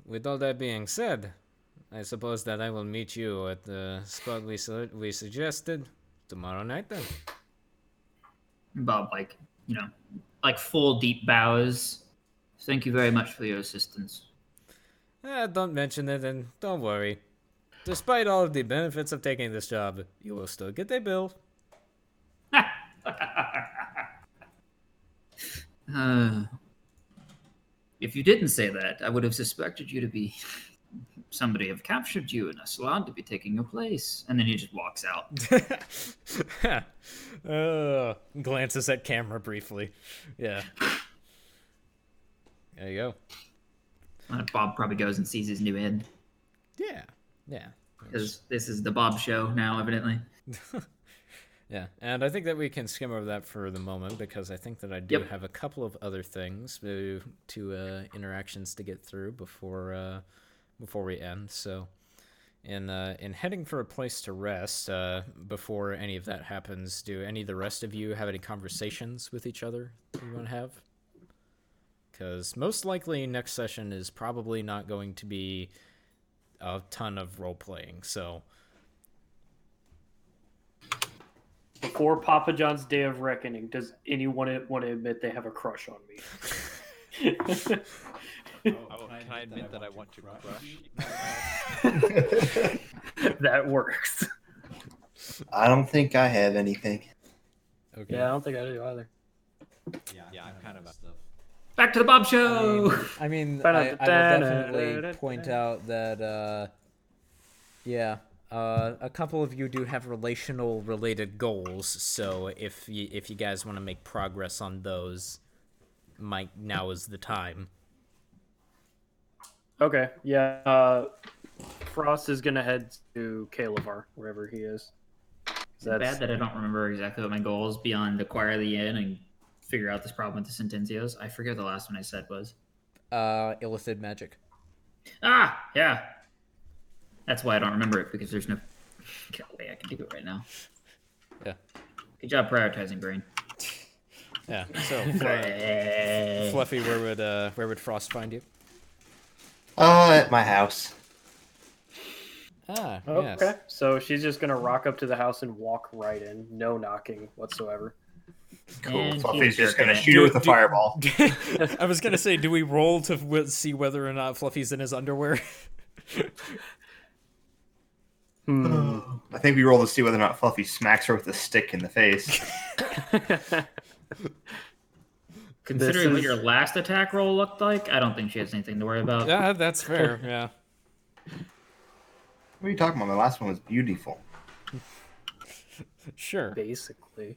with all that being said, I suppose that I will meet you at the spot we suggested tomorrow night then. Bob, like full deep bows. Thank you very much for your assistance. Don't mention it and don't worry. Despite all of the benefits of taking this job, you will still get a bill. If you didn't say that, I would have suspected you to be somebody have captured you in a salon to be taking your place. And then he just walks out. Glances at camera briefly. Yeah. There you go. Bob probably goes and sees his new inn. Yeah. Yeah. Because this is the Bob show now, evidently. Yeah, and I think that we can skim over that for the moment because I think that I do have a couple of other things to interactions to get through before we end. So, in heading for a place to rest, before any of that happens, do any of the rest of you have any conversations with each other that you want to have? Because most likely next session is probably not going to be a ton of role playing. So. Before Papa John's Day of Reckoning, does anyone want to admit they have a crush on me? Can I admit that I want to crush? That works. I don't think I have anything. Okay. Yeah, I don't think I do either. Yeah, I'm kind of stuff. Back to the Bob show! I mean, I will definitely point out that, a couple of you do have relational-related goals, so if you guys want to make progress on those, now is the time. Okay, yeah. Frost is gonna head to Kalavar, wherever he is. It's bad that I don't remember exactly what my goals beyond acquire the inn and figure out this problem with the Sentencios. I forget the last one I said was. Illithid magic. Ah, yeah. That's why I don't remember it, because there's no way I can do it right now. Yeah. Good job prioritizing, brain. Yeah. So, Fluffy, where would Frost find you? At my house. Ah, Okay, yes. so she's just gonna rock up to the house and walk right in, no knocking whatsoever. Cool. And Fluffy's he's just gonna jerking shoot her with a fireball. I was gonna say, do we roll to see whether or not Fluffy's in his underwear? I think we roll to see whether or not Fluffy smacks her with a stick in the face. Considering what your last attack roll looked like, I don't think she has anything to worry about. Yeah, that's fair. Yeah. What are you talking about? My last one was beautiful. Sure. Basically.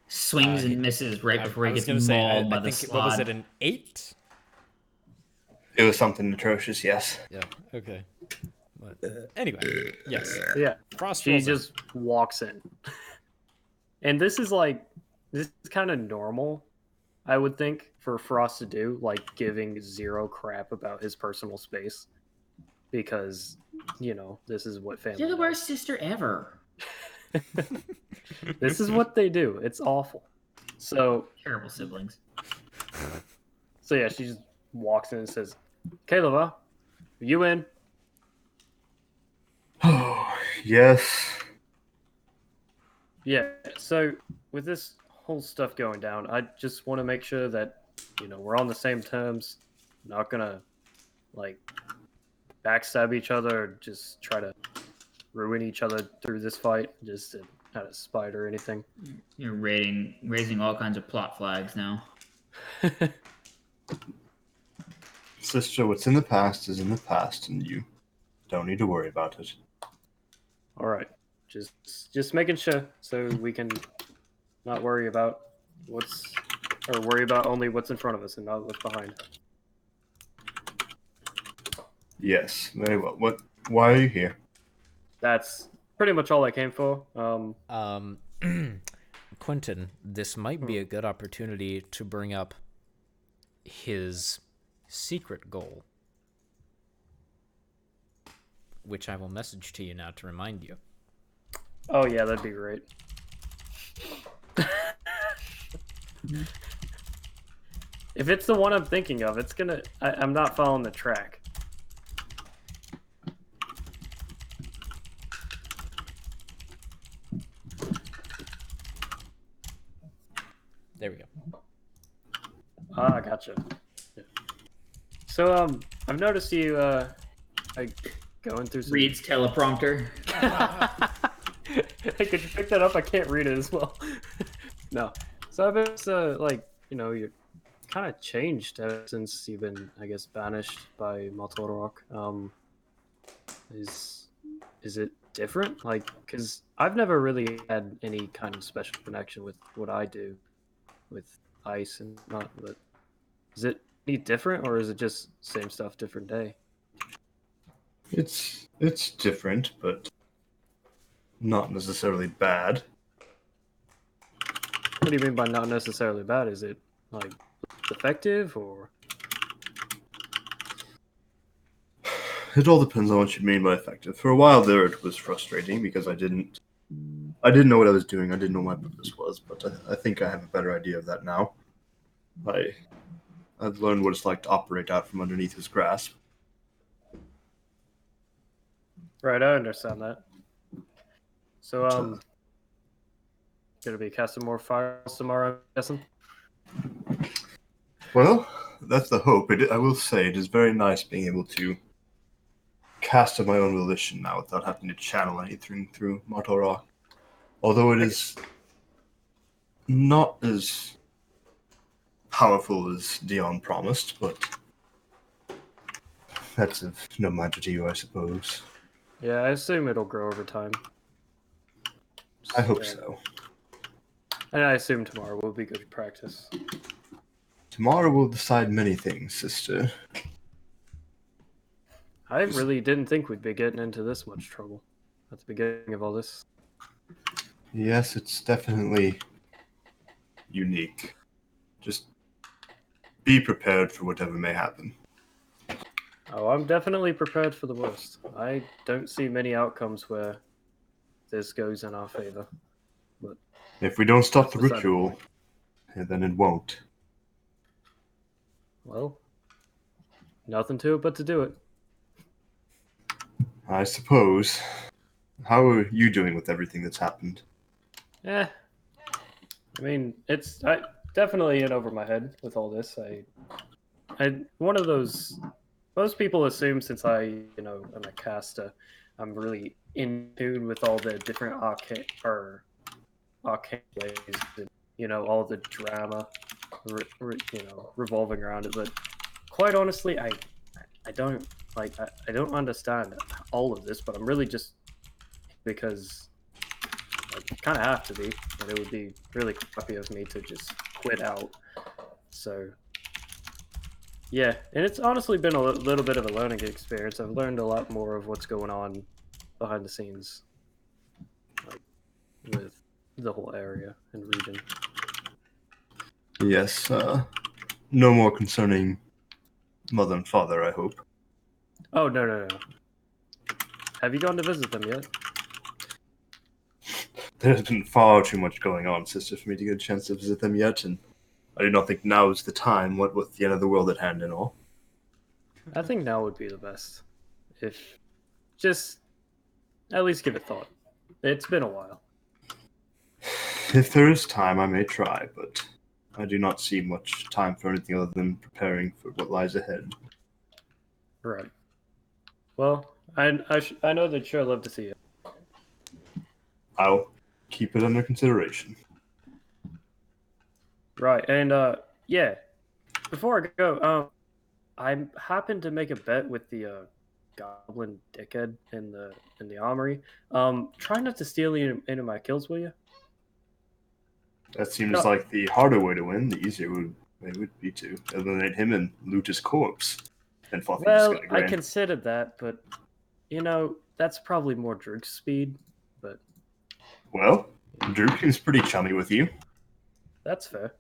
Swings and misses right before he gets mauled by the think, what was it, an 8? It was something atrocious, yes. Yeah. Okay. But, anyway, yes. Yeah. Frost She rolls in. just walks in. And this is kind of normal, I would think, for Frost to do, like giving zero crap about his personal space. Because, this is what family You're the does. worst sister ever. This is what they do. It's awful. So, Terrible siblings. yeah, she just walks in and says, Caleb, are you in? Oh, yes. Yeah, so with this whole stuff going down, I just want to make sure that, we're on the same terms. Not gonna, backstab each other or just try to ruin each other through this fight, just to kind of spite or anything. You're raising all kinds of plot flags now. Sister, what's in the past is in the past, and you don't need to worry about it. All right, just making sure so we can not worry about worry about only what's in front of us and not what's behind. Yes, very well. Why are you here? That's pretty much all I came for. Quentin, this might be a good opportunity to bring up his secret goal, which I will message to you now to remind you. Oh yeah, that'd be great. If it's the one I'm thinking of, I'm not following the track. There we go. Ah, gotcha. Yeah. So, I've noticed you, going through some... Reads teleprompter. Could you pick that up? I can't read it as well. No. So I've been, you're kind of changed ever since you've been, I guess, banished by Maltodorok. Is it different? Like, because I've never really had any kind of special connection with what I do with ice and not. But is it any different, or is it just same stuff, different day? It's different, but not necessarily bad. What do you mean by not necessarily bad? Is it like effective or? It all depends on what you mean by effective. For a while there, it was frustrating because I didn't know what I was doing. I didn't know what my purpose was, but I think I have a better idea of that now. I've learned what it's like to operate out from underneath his grasp. Right, I understand that. So, gonna be casting more fires tomorrow, I'm guessing? Well, that's the hope. I will say it is very nice being able to cast of my own volition now without having to channel anything through Martorok. Although it is not as powerful as Dion promised, but that's of no matter to you, I suppose. Yeah, I assume it'll grow over time. I hope so. And I assume tomorrow will be good practice. Tomorrow will decide many things, sister. I really didn't think we'd be getting into this much trouble at the beginning of all this. Yes, it's definitely unique. Just be prepared for whatever may happen. Oh, I'm definitely prepared for the worst. I don't see many outcomes where this goes in our favor. But if we don't stop the that's beside the ritual, point. then it won't. Well, nothing to it but to do it. I suppose. How are you doing with everything that's happened? I mean, it's definitely in over my head with all this. I one of those. Most people assume since I'm a caster, I'm really in tune with all the different arcane ways, and, all the drama, revolving around it. But quite honestly, I don't I don't understand all of this. But I'm really just because I kind of have to be, and it would be really crappy of me to just quit out. So. Yeah, and it's honestly been a little bit of a learning experience. I've learned a lot more of what's going on behind the scenes, like with the whole area and region. Yes, no more concerning mother and father, I hope. Oh, no. Have you gone to visit them yet? There's been far too much going on, sister, for me to get a chance to visit them yet, and I do not think now is the time, what with the end of the world at hand and all. I think now would be the best. If just at least give it thought. It's been a while. If there is time, I may try, but I do not see much time for anything other than preparing for what lies ahead. Right. Well, I know they'd sure love to see you. I'll keep it under consideration. Right, and yeah. Before I go, I happened to make a bet with the goblin dickhead in the armory. Try not to steal any of my kills, will you? That seems like the harder way to win. The easier would be to eliminate him and loot his corpse. And well, I considered that, but that's probably more Druk's speed. But well, Druk is pretty chummy with you. That's fair.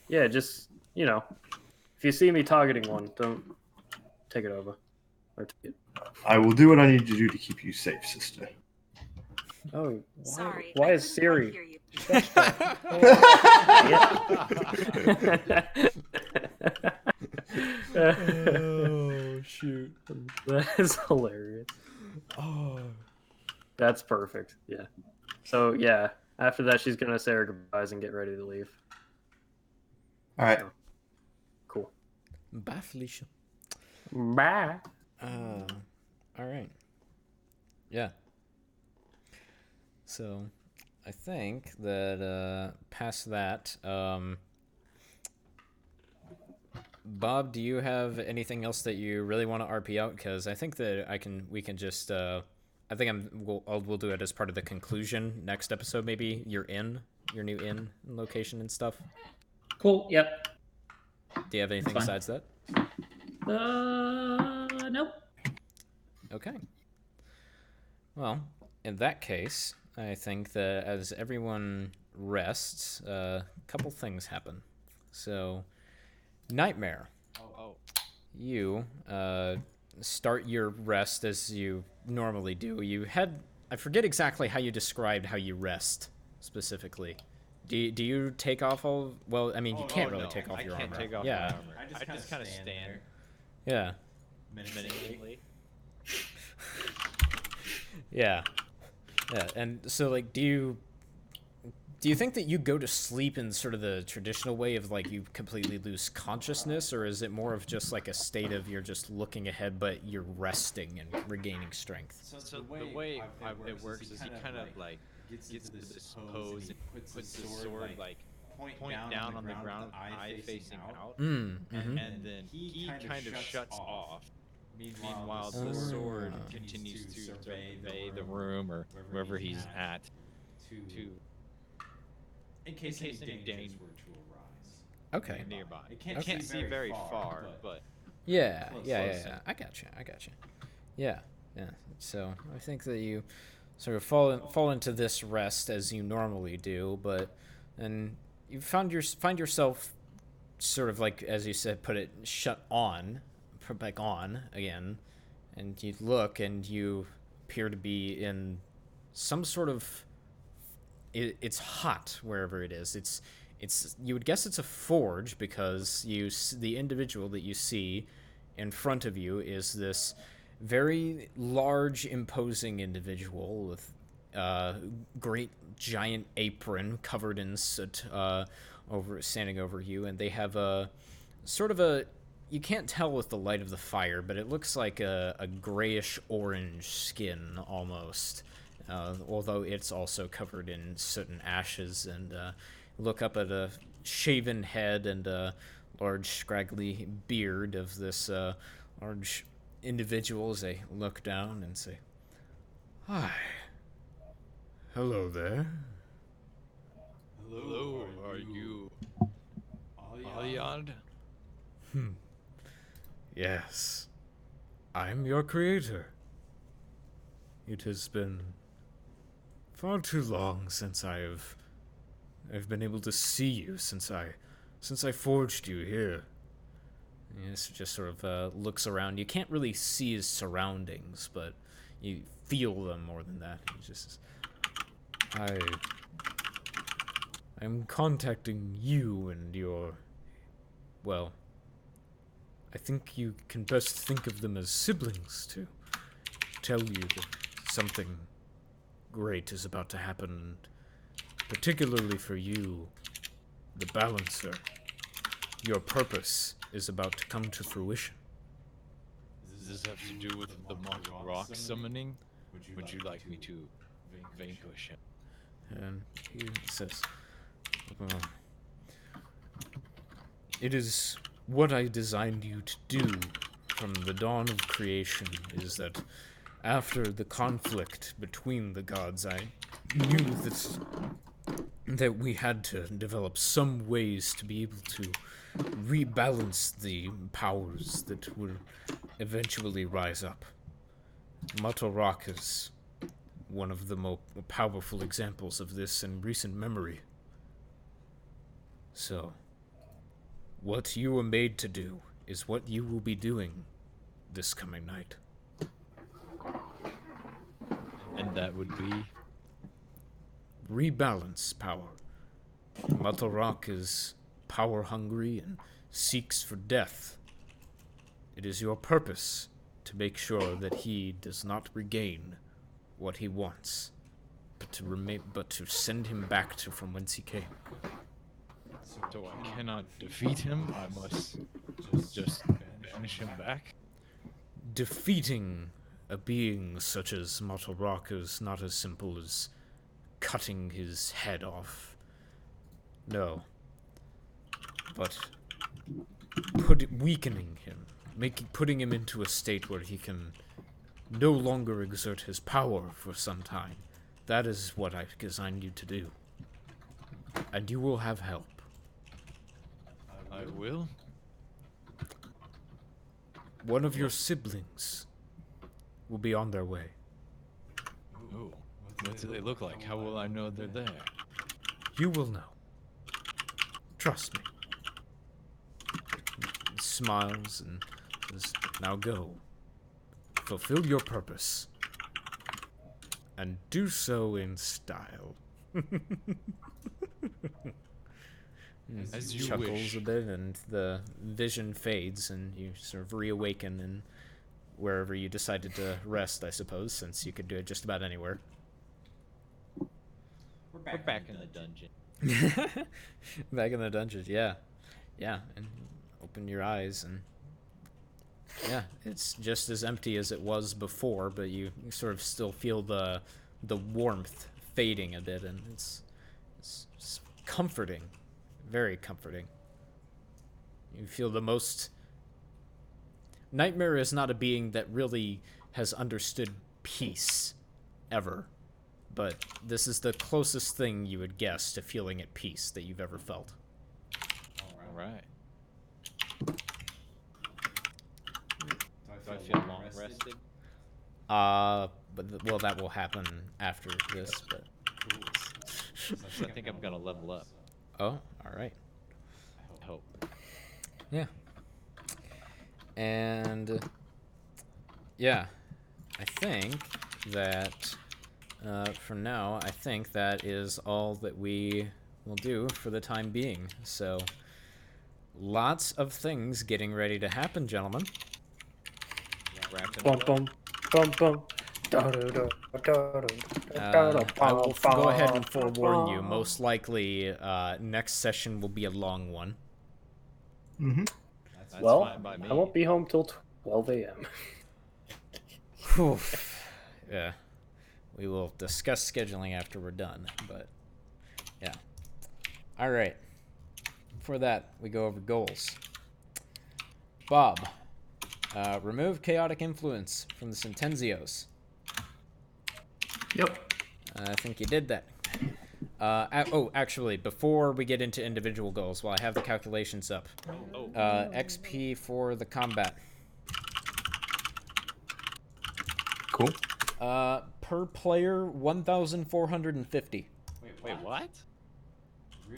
Yeah, just if you see me targeting one, don't take it over. Or take it. I will do what I need to do to keep you safe, sister. Oh, Sorry. why I is couldn't quite Siri? hear you. Oh shoot! That is hilarious. Oh, That's perfect. Yeah. So yeah, after that, she's gonna say her goodbyes and get ready to leave. All right. So, cool. bye, Felicia. Bye. All right. Yeah. So, I think that past that, Bob, do you have anything else that you really want to RP out? Because I think that we can just, I think we'll do it as part of the conclusion next episode, maybe, your new inn location and stuff. Cool, yep. Do you have anything besides that? Nope. Okay. Well, in that case, I think that as everyone rests, a couple things happen. So, Nightmare. You start your rest as you normally do. I forget exactly how you described how you rest specifically. Do you take off all? Well, I mean, you can't really take off your armor. I can't take off my armor. I just kind of stand. Yeah. Minimally. Yeah. Yeah. And so, like, do you think that you go to sleep in sort of the traditional way of, like, you completely lose consciousness, or is it more of just like a state of you're just looking ahead, but you're resting and regaining strength? So the way it works is he kind of like gets into this pose and puts his sword like point down on the ground with the eye facing out, and then he kind of shuts off. Meanwhile, the sword continues to survey the room or wherever he's at in case any danger were to arise. Okay. Nearby. It can't see very far, but Yeah. I gotcha. Yeah. So I think that you sort of fall into this rest as you normally do, but then you find yourself sort of like, as you said, put back on again, and you look and you appear to be in some sort of. It's hot wherever it is. It's you would guess it's a forge because the individual that you see in front of you is this very large, imposing individual with great giant apron covered in soot standing over you, and they have a sort of a, you can't tell with the light of the fire, but it looks like a grayish orange skin almost. Although it's also covered in soot and ashes, and look up at a shaven head and a large scraggly beard of this large individual as they look down and say, "Hi. Hello there." hello, are you Aliand? Yes. I'm your creator. It has been far too long since I've been able to see you since I forged you here. Yes, just sort of looks around. You can't really see his surroundings, but you feel them more than that. He just says, I'm contacting you and your, well, I think you can best think of them as siblings to tell you that something great is about to happen, particularly for you, the Balancer. Your purpose is about to come to fruition. Does this have to do with the Mortal Rock summoning? Would you like me to vanquish him? And he says, it is what I designed you to do from the dawn of creation, is that after the conflict between the gods, I knew that we had to develop some ways to be able to rebalance the powers that will eventually rise up. Mortal Rock is one of the more powerful examples of this in recent memory. So, what you were made to do is what you will be doing this coming night. And that would be? Rebalance power. Mortal Rock is power hungry and seeks for death. It is your purpose to make sure that he does not regain what he wants, but to send him back to from whence he came. So I cannot defeat him, I must just banish him back? Defeating a being such as Mortal Rock is not as simple as cutting his head off. No. But weakening him, putting him into a state where he can no longer exert his power for some time. That is what I've designed you to do. And you will have help. I will. One of your siblings will be on their way. Oh, what do they look like? How will I know they're there? You will know. Trust me. He smiles and says, now go. Fulfill your purpose. And do so in style. As you chuckles wish. a bit, and the vision fades, and you sort of reawaken in wherever you decided to rest, I suppose, since you could do it just about anywhere. We're back in the dungeon. Back in the dungeon, yeah. Yeah, and open your eyes, and yeah, it's just as empty as it was before, but you sort of still feel the warmth fading a bit, and it's comforting. Very comforting. You feel the most... Nightmare is not a being that really has understood peace, ever. But this is the closest thing you would guess to feeling at peace that you've ever felt. All right. Do I feel long rested? Well, that will happen after this, but... So I think I'm gonna level up. Oh, alright. I hope. Yeah. And... yeah. I think that... for now, I think that is all that we will do for the time being. So, lots of things getting ready to happen, gentlemen. Bum bum bum bum. I will go ahead and forewarn you. Most likely, next session will be a long one. Mm-hmm. That's Well, fine by me. I won't be home till 12 a.m. Whew. Yeah. We will discuss scheduling after we're done, but yeah. All right. For that, we go over goals. Bob, remove chaotic influence from the Sentenzios. Yep. I think you did that. Actually, before we get into individual goals, while I have the calculations up, XP for the combat. Cool. Per player, 1,450. Wait, what?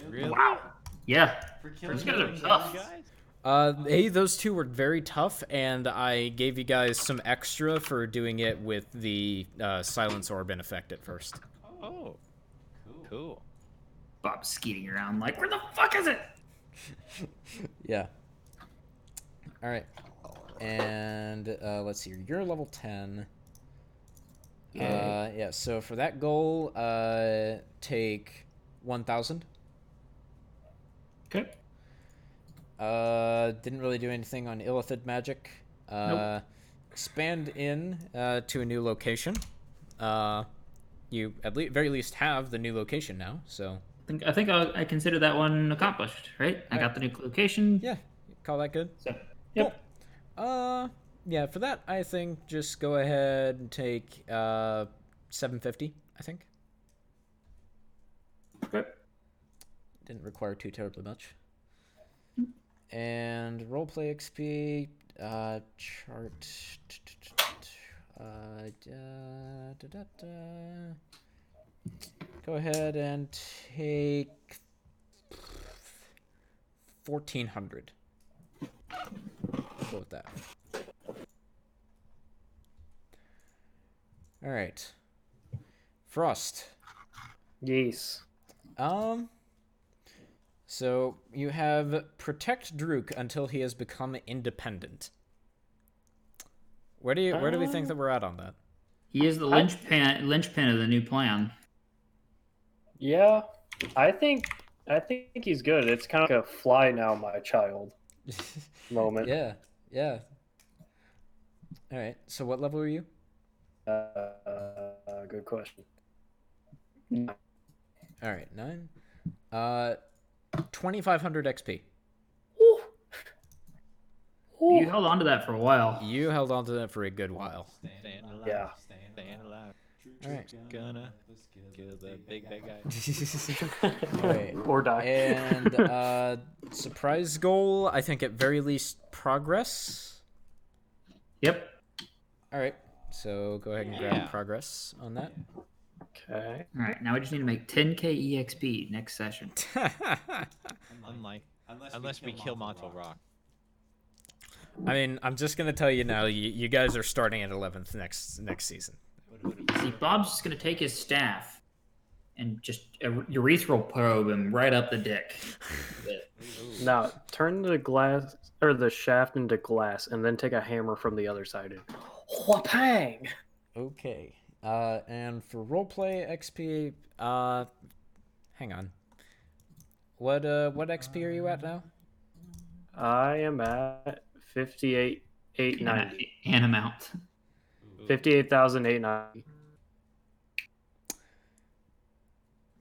Really? Wow. Yeah. Those guys are tough. Hey, those two were very tough, and I gave you guys some extra for doing it with the Silence Orb in effect at first. Oh, cool. Bob's skeeting around like, where the fuck is it? Yeah. All right. And let's see. You're level 10. Yeah. So for that goal, take 1,000. Okay. Didn't really do anything on Illithid magic. Nope. Expand in to a new location. You at very least have the new location now, so... I think I consider that one accomplished, right? I got the new location. Yeah, call that good? So, yep. Cool. Yeah, for that, I think just go ahead and take 750, I think. Okay. Didn't require too terribly much. And roleplay XP, chart. Go ahead and take 1,400. Go with that. All right. Frost. Yes. So you have protect Druk until he has become independent. Where do we think that we're at on that? He is the linchpin of the new plan. Yeah, I think he's good. It's kind of like a fly now, my child moment. Yeah. All right. So what level are you? Good question. All right, 9. 2,500 XP. Woo. You held on to that for a while. You held on to that for a good while. Staying alive. Yeah. Staying alive. All right. Gonna kill the big bad guy. Alright. Or die. And surprise goal, I think at very least progress. Yep. All right. So go ahead and grab progress on that. Okay. All right. Now we just need to make 10k exp next session. Unless we kill Montel Rock. I mean, I'm just gonna tell you now. You guys are starting at 11th next season. See, Bob's just gonna take his staff and just urethral probe him right up the dick. Now turn the glass or the shaft into glass, and then take a hammer from the other side. And whapang! Okay. And for roleplay XP, hang on. What XP are you at now? I am at 58,890. An amount. 58,890.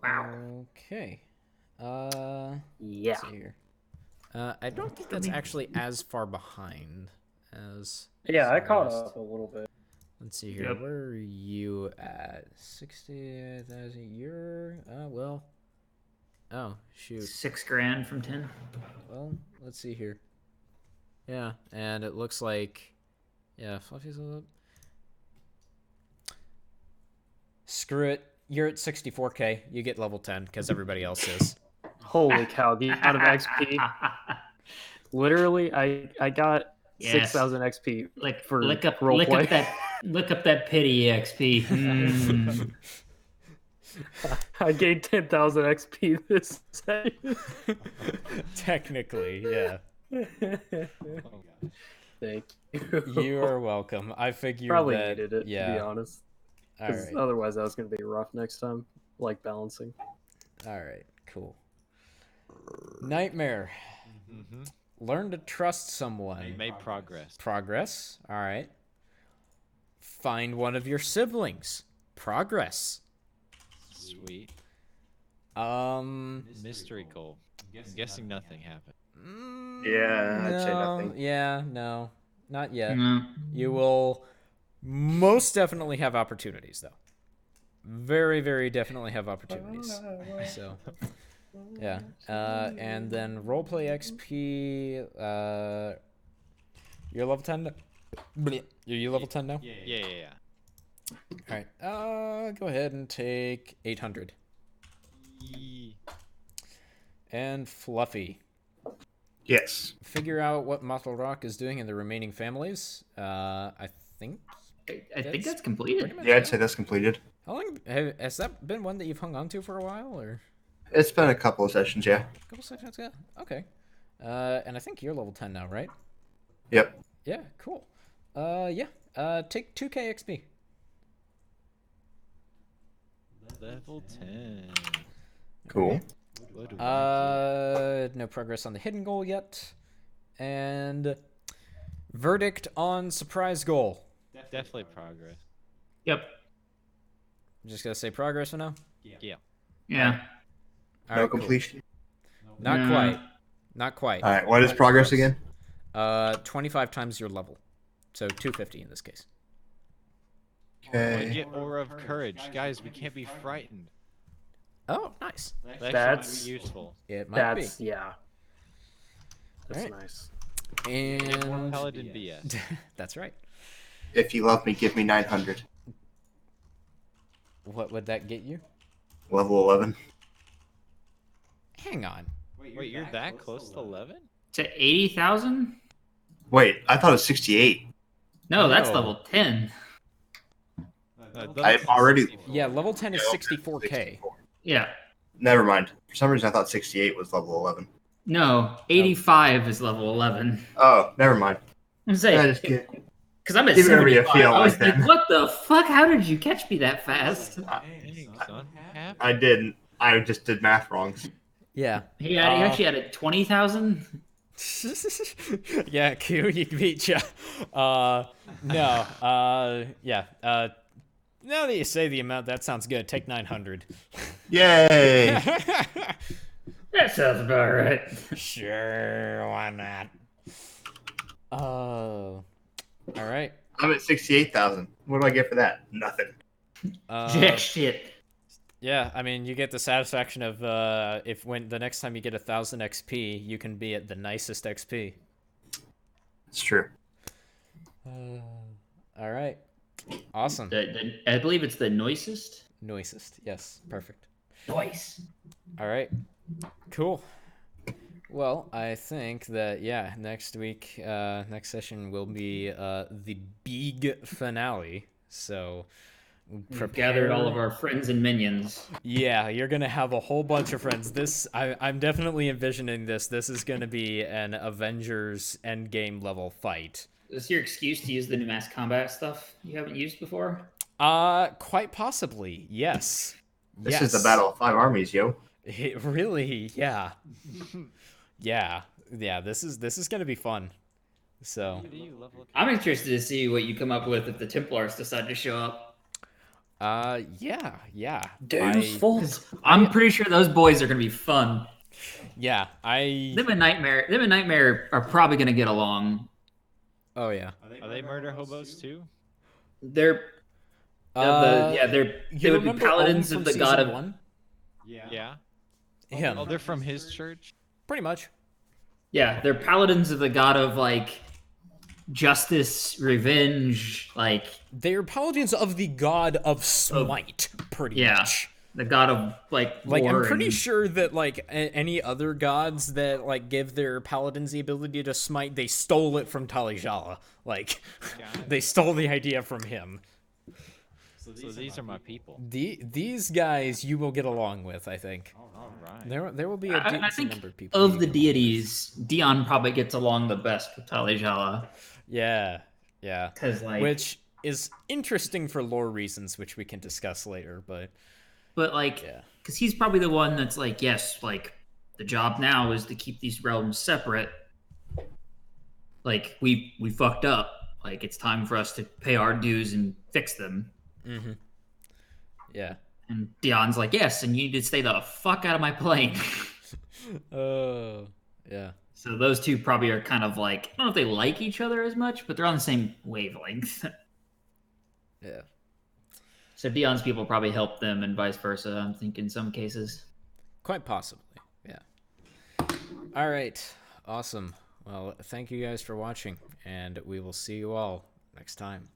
Wow. Okay. Yeah. Let's see here. I don't think that's actually as far behind as. Yeah, I some caught rest. up a little bit. Let's see here. Yep. Where are you at? 60,000. You're well. Oh shoot. $6 grand from 10. Well, let's see here. Yeah, and it looks like, yeah, Fluffy's a little. Screw it. You're at 64k. You get level 10 because everybody else is. Holy cow, the amount of XP. Literally, I got Yes. 6,000 XP Like for look up roleplay. that pity XP. Mm. I gained 10,000 XP this session. Technically, yeah. Thank you. You are welcome. I figured Probably that. needed it, Yeah. to be honest. All 'Cause right. otherwise, that was going to be rough next time. Like balancing. All right. Cool. Nightmare. Mm-hmm. Learn to trust someone. Made progress. Progress. All right. Find one of your siblings. Progress. Sweet. Mystery goal. I'm guessing nothing happened. Yeah, I'd say no, nothing. Yeah, no, not yet. No. You will most definitely have opportunities, though. Very, very definitely have opportunities. So, yeah. And then roleplay XP. You're level 10. You level 10 now? Yeah. All right. Go ahead and take 800. And Fluffy. Yes. Figure out what Mothel Rock is doing in the remaining families. I think. I think that's completed. pretty much Yeah, I'd it. say that's completed. How long has that been? One that you've hung on to for a while, or It's been a couple of sessions, yeah. a couple seconds ago? Okay. And I think you're level 10 now, right? Yep. Yeah. Cool. Yeah. Take 2k XP. Level 10. Cool. What do I No progress on the hidden goal yet. And verdict on surprise goal. Definitely progress. Yep. I'm just gonna say progress for now. Yeah. Yeah. All No right, cool. completion. Not No. quite. Not quite. All right, what is progress again? 25 times your level. So 250 in this case. We Okay. get Aura of Courage. Guys, we can't be frightened. Oh, nice. That That's- should be useful. It might That's, be. yeah. That's Alright. nice. Get more And Paladin BS. that's right. If you love me, give me 900. What would that get you? Level 11. Hang on. Wait, you're that close to 11? To 80,000? Wait, I thought it was 68. No, that's No. level 10. I've already. Yeah, level 10 is Yeah, 64k. 64. Yeah. Never mind. For some reason, I thought 68 was level 11. No, 85 is level 11. Oh, never mind. I'm I saying, just get. because I'm at Give everybody a 75. feel I was like like, that. what the fuck? How did you catch me that fast? Dang, son. Happy. I didn't. I just did math wrong. Yeah. He actually had a 20,000? Yeah, Q, you beat ya. No. Yeah. Now that you say the amount, that sounds good. Take 900. Yay! That sounds about right. Sure, why not? All right. I'm at 68,000. What do I get for that? Nothing. Jack shit. Yeah, I mean, you get the satisfaction of if when the next time you get 1,000 XP, you can be at the nicest XP. It's true. All right. Awesome. I believe it's the noisest. Noisest. Yes. Perfect. Noise. All right. Cool. Well, I think that, yeah, next week, next session will be the big finale. So We've gathered all of our friends and minions. Yeah, you're going to have a whole bunch of friends. I'm definitely envisioning this. This is going to be an Avengers Endgame level fight. Is this your excuse to use the new mass combat stuff you haven't used before? Quite possibly, yes. This is the Battle of Five Armies, yo. It really, yeah. Yeah, this is going to be fun. So I'm interested to see what you come up with if the Templars decide to show up. Yeah. I'm pretty sure those boys are gonna be fun. Yeah, Them and Nightmare are probably gonna get along. Oh yeah. Are they murder hobos too? They would be paladins of the god of. One? Yeah. Yeah. Oh, they're from his church. Pretty much. Yeah, they're paladins of the god of like justice, revenge, like they're paladins of the god of smite, pretty much. The god of like I'm pretty sure that like any other gods that like give their paladins the ability to smite, they stole it from Talijala. Like they stole the idea from him. So these are my people. These guys you will get along with, I think. All right. There will be a decent number of people. Of the deities, Dion probably gets along the best with Talijala. Yeah. Because like, which is interesting for lore reasons, which we can discuss later. But like, because he's probably the one that's like, yes, like the job now is to keep these realms separate. Like we fucked up. Like it's time for us to pay our dues and fix them. Mm-hmm. Yeah. And Dion's like, yes, and you need to stay the fuck out of my plane. Oh, yeah. So those two probably are kind of like, I don't know if they like each other as much, but they're on the same wavelength. Yeah. So Dion's people probably help them and vice versa, I'm thinking in some cases. Quite possibly, yeah. All right. Awesome. Well, thank you guys for watching, and we will see you all next time.